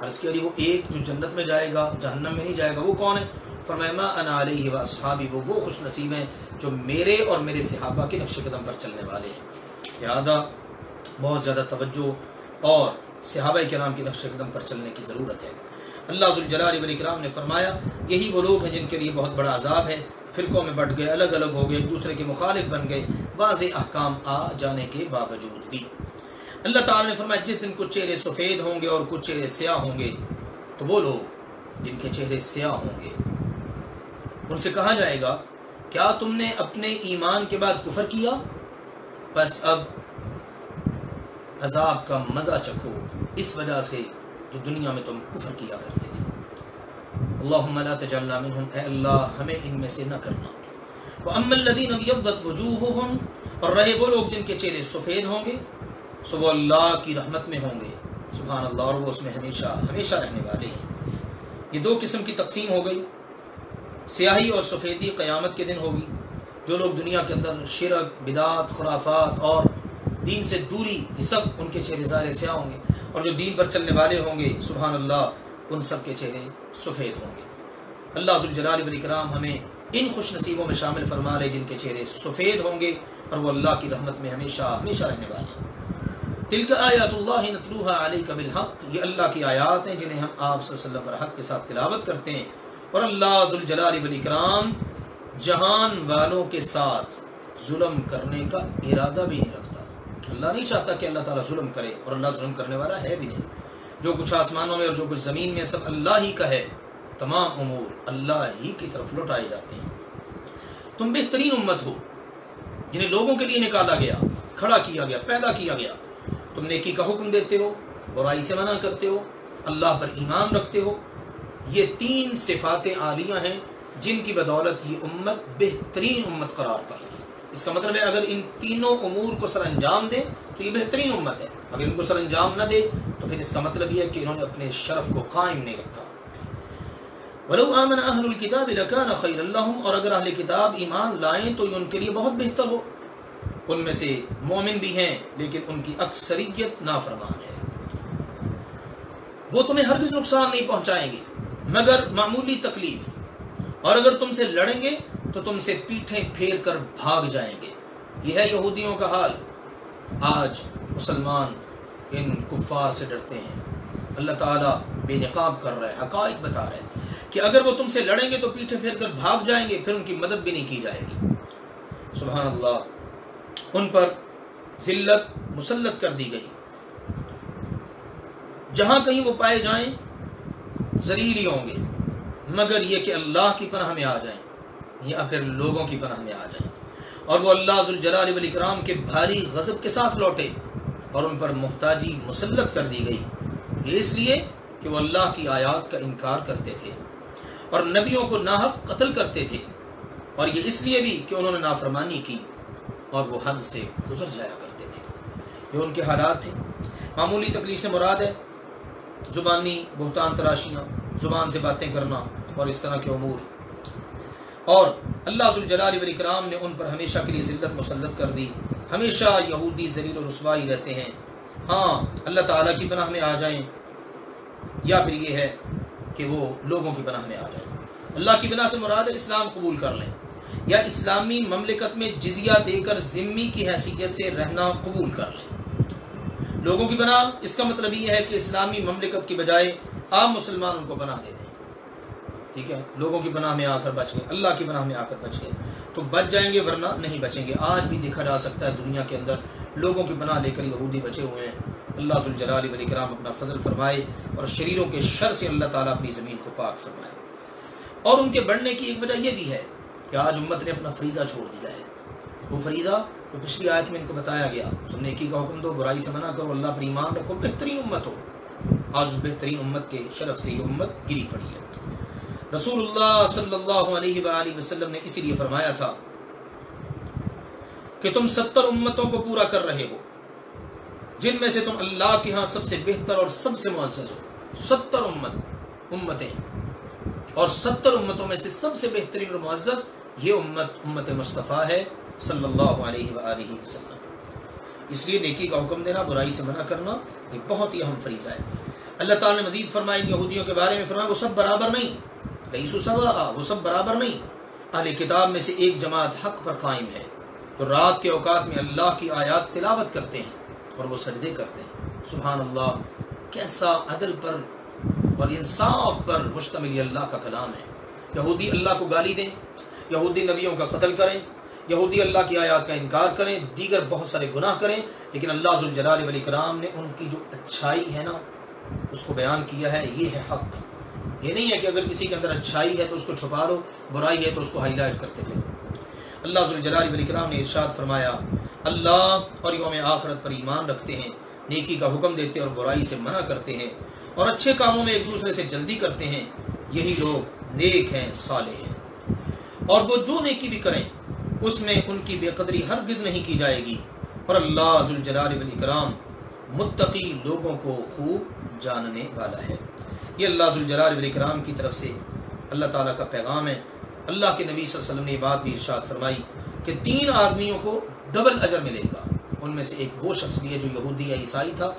عرض کیا، وہ ایک جو جنت میں جائے گا، جہنم میں نہیں جائے گا، وہ کون ہے؟ فرمایا، ما انا علیہ واصحابی، وہ خوش نصیب ہیں جو میرے اور میرے صحابہ کے نقش قدم پر چلنے والے ہیں۔ لہذا بہت زیادہ توجہ اور صحابہ کرام کے نقش قدم پر چلنے کی ضرورت ہے۔ اللہ ذوالجلال والاکرام نے فرمایا، یہی وہ لوگ ہیں جن کے لیے بہت بڑا عذاب ہے، فرقوں میں بٹ گئے، الگ الگ ہو گئے، ایک دوسرے کے مخالف بن گئے، واضح احکام آ جانے کے باوجود بھی۔ اللہ تعالیٰ نے فرمایا، جس دن کچھ چہرے سفید ہوں گے اور کچھ چہرے سیاہ ہوں گے، تو وہ لوگ جن کے چہرے سیاہ ہوں گے ان سے کہا جائے گا، کیا تم نے اپنے ایمان کے بعد کفر کیا؟ بس اب عذاب کا مزہ چکھو اس وجہ سے جو دنیا میں تم کفر کیا کرتے تھے۔ اللہم لا تجعلنا منہم، اے اللہ ہمیں ان میں سے نہ کرنا۔ وَأَمَّا الَّذِينَ ابْيَضَّتْ وُجُوهُهُمْ، اور رہے وہ لوگ جن کے چہرے سفید ہوں گے، سو وہ اللہ کی رحمت میں ہوں گے، سبحان اللہ، اور وہ اس میں ہمیشہ ہمیشہ رہنے والے ہیں۔ یہ دو قسم کی تقسیم ہو گئی، سیاہی اور سفیدی قیامت کے دن ہوگی۔ جو لوگ دنیا کے اندر شرک، بدعات، خرافات اور دین سے دوری، یہ سب ان کے چہرے ظاہر سیاہ ہوں گے، اور جو دین پر چلنے والے ہوں گے، سبحان اللہ، ان سب کے چہرے سفید ہوں گے۔ اللہ ذوالجلال والاکرام ہمیں ان خوش نصیبوں میں شامل فرما لے جن کے چہرے سفید ہوں گے اور وہ اللہ کی رحمت میں ہمیشہ ہمیشہ رہنے والے ہیں۔ تلک آیات اللہ نتلوها علیک بالحق، یہ اللہ کی آیات ہیں جنہیں ہم آپ صلی اللہ علیہ وسلم پر حق کے ساتھ تلاوت کرتے ہیں، اور اللہ ذوالجلال والاکرام جہان والوں کے ساتھ ظلم کرنے کا ارادہ بھی نہیں رکھتا۔ اللہ نہیں چاہتا کہ اللہ تعالیٰ ظلم کرے، اور اللہ ظلم کرنے والا ہے بھی نہیں۔ جو کچھ آسمانوں میں اور جو کچھ زمین میں سب اللہ ہی کا ہے، تمام امور اللہ ہی کی طرف لوٹائے جاتے ہیں۔ تم بہترین امت ہو جنہیں لوگوں کے لیے نکالا گیا، کھڑا کیا گیا، پیدا کیا گیا۔ تم نیکی کا حکم دیتے ہو، برائی سے منع کرتے ہو، اللہ پر ایمان رکھتے ہو۔ یہ 3 صفات عالیہ ہیں جن کی بدولت یہ امت بہترین امت قرار پائی۔ اس کا مطلب ہے اگر ان تینوں امور کو سر انجام دے تو یہ بہترین امت ہے، اگر ان کو سر انجام نہ دے تو پھر اس کا مطلب یہ ہے کہ انہوں نے اپنے شرف کو قائم نہیں رکھا۔ وَلَوْ آمَنَ أَهْلُ الْكِتَابِ لَكَانَ خَيْرًا لَهُمْ، اور اگر اہل کتاب ایمان لائیں تو یہ ان کے لیے بہت بہتر ہو۔ ان میں سے مومن بھی ہیں لیکن ان کی اکثریت نافرمان ہے۔ وہ تمہیں ہرگز نقصان نہیں پہنچائیں گے مگر معمولی تکلیف، اور اگر تم سے لڑیں گے تو تم سے پیٹھیں پھیر کر بھاگ جائیں گے۔ یہ ہے یہودیوں کا حال۔ آج مسلمان ان کفار سے ڈرتے ہیں۔ اللہ تعالیٰ بے نقاب کر رہا ہے، حقائق بتا رہا ہے کہ اگر وہ تم سے لڑیں گے تو پیٹھیں پھیر کر بھاگ جائیں گے، پھر ان کی مدد بھی نہیں کی جائے گی۔ سبحان اللہ، ان پر ذلت مسلط کر دی گئی۔ جہاں کہیں وہ پائے جائیں ذلیل ہی ہوں گے مگر یہ کہ اللہ کی پناہ میں آ جائیں یا پھر لوگوں کی پناہ میں آ جائیں، اور وہ اللہ ذوالجلال والاکرام کے بھاری غضب کے ساتھ لوٹے اور ان پر محتاجی مسلط کر دی گئی، یہ اس لیے کہ وہ اللہ کی آیات کا انکار کرتے تھے اور نبیوں کو ناحق قتل کرتے تھے، اور یہ اس لیے بھی کہ انہوں نے نافرمانی کی اور وہ حد سے گزر جایا کرتے تھے۔ یہ ان کے حالات تھے۔ معمولی تکلیف سے مراد ہے زبانی بہتان تراشیاں، زبان سے باتیں کرنا اور اس طرح کے امور، اور اللہ ذوالجلال والاکرام نے ان پر ہمیشہ کے لیے ذلت مسلط کر دی۔ ہمیشہ یہودی ذلیل و رسوائی رہتے ہیں۔ ہاں اللہ تعالیٰ کی پناہ میں آ جائیں یا پھر یہ ہے کہ وہ لوگوں کی پناہ میں آ جائیں۔ اللہ کی پناہ سے مراد ہے اسلام قبول کر لیں یا اسلامی مملکت میں جزیہ دے کر ذمی کی حیثیت سے رہنا قبول کر لیں۔ لوگوں کی پناہ اس کا مطلب یہ ہے کہ اسلامی مملکت کی بجائے آپ مسلمانوں کو پناہ دے دیں، ٹھیک ہے، لوگوں کی پناہ میں آ کر بچ گئے، اللہ کی پناہ میں آ کر بچ گئے تو بچ جائیں گے، ورنہ نہیں بچیں گے۔ آج بھی دیکھا جا سکتا ہے دنیا کے اندر لوگوں کی پناہ لے کر یہودی بچے ہوئے ہیں۔ اللہ ذوالجلال والاکرام اپنا فضل فرمائے اور شریروں کے شر سے اللہ تعالیٰ اپنی زمین کو پاک فرمائے۔ اور ان کے بڑھنے کی ایک وجہ یہ بھی ہے کہ آج امت نے اپنا فریضہ چھوڑ دیا ہے۔ وہ فریضہ جو پچھلی آیت میں ان کو بتایا گیا، تم نیکی کا حکم دو، برائی سے منع کرو، اللہ پر ایمان رکھو، بہترین امت ہو۔ آج اس بہترین امت کے شرف سے یہ امت گری پڑی ہے۔ رسول اللہ صلی اللہ علیہ وآلہ وسلم نے اسی لیے فرمایا تھا کہ تم 70 امتوں کو پورا کر رہے ہو جن میں سے تم اللہ کے ہاں سب سے بہتر اور سب سے معزز ہو۔ 70 امتیں اور 70 امتوں میں سے سب سے بہترین اور معزز یہ امت مصطفیٰ ہے صلی اللہ علیہ وآلہ وسلم۔ اس لیے نیکی کا حکم دینا، برائی سے منع کرنا یہ بہت ہی اہم فریضہ ہے۔ اللہ تعالیٰ نے مزید فرمایا یہودیوں کے بارے میں، فرمایا وہ سب برابر نہیں، لیسوا سواء، وہ سب برابر نہیں۔ اہل کتاب میں سے ایک جماعت حق پر قائم ہے جو رات کے اوقات میں اللہ کی آیات تلاوت کرتے ہیں اور وہ سجدے کرتے ہیں۔ سبحان اللہ، کیسا عدل پر اور انصاف پر مشتمل یہ اللہ کا کلام ہے۔ یہودی اللہ کو گالی دیں، یہودی نبیوں کا قتل کریں، یہودی اللہ کی آیات کا انکار کریں، دیگر بہت سارے گناہ کریں، لیکن اللہ ذوالجلال والاکرام نے ان کی جو اچھائی ہے نا اس کو بیان کیا ہے، یہ ہے حق۔ یہ نہیں ہے کہ اگر کسی کے اندر اچھائی ہے تو اس کو چھپا لو، برائی ہے تو اس کو ہائی لائٹ کرتے پھرو۔ اللہ ذوالجلال والاکرام نے ارشاد فرمایا اللہ اور یوم آخرت پر ایمان رکھتے ہیں، نیکی کا حکم دیتے اور برائی سے منع کرتے ہیں اور اچھے کاموں میں ایک دوسرے سے جلدی کرتے ہیں، یہی لوگ نیک ہیں، صالح ہیں۔ اور وہ جو نیکی بھی کریں اس میں ان کی بے قدری ہرگز نہیں کی جائے گی، اور اللہ ذوالجلال والاکرام متقی لوگوں کو خوب جاننے والا ہے۔ یہ اللہ ذوالجلال والاکرام کی طرف سے اللہ تعالیٰ کا پیغام ہے۔ اللہ کے نبی صلی اللہ علیہ وسلم نے یہ بات بھی ارشاد فرمائی کہ 3 آدمیوں کو ڈبل اجر ملے گا۔ ان میں سے ایک وہ شخص بھی ہے جو یہودی یا عیسائی تھا،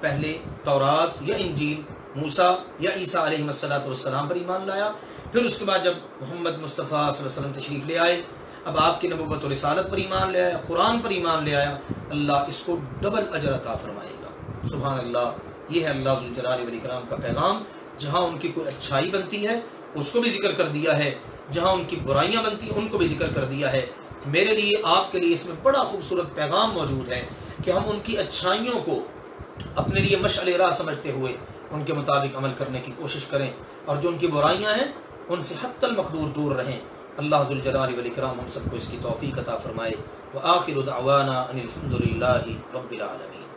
پہلے تورات یا انجیل، موسیٰ یا عیسیٰ علیہ السلام پر ایمان لایا، پھر اس کے بعد جب محمد مصطفیٰ صلی اللہ علیہ وسلم تشریف لے آئے، اب آپ کی نبوت و رسالت پر ایمان لے آیا، قرآن پر ایمان لے آیا، اللہ اس کو ڈبل اجر عطا فرمائے گا۔ سبحان اللہ، یہ ہے اللہ ذوالجلال والاکرام کا پیغام۔ جہاں ان کی کوئی اچھائی بنتی ہے اس کو بھی ذکر کر دیا ہے، جہاں ان کی برائیاں بنتی ہیں ان کو بھی ذکر کر دیا ہے۔ میرے لیے، آپ کے لیے اس میں بڑا خوبصورت پیغام موجود ہے کہ ہم ان کی اچھائیوں کو اپنے لیے مشعل راہ سمجھتے ہوئے ان کے مطابق عمل کرنے کی کوشش کریں، اور جو ان کی برائیاں ہیں ان سے حتی المقدور دور رہیں۔ اللہ ذوالجلال والاکرام ہم سب کو اس کی توفیق عطا فرمائے۔ وآخر دعوانا ان الحمد للہ رب العالمین۔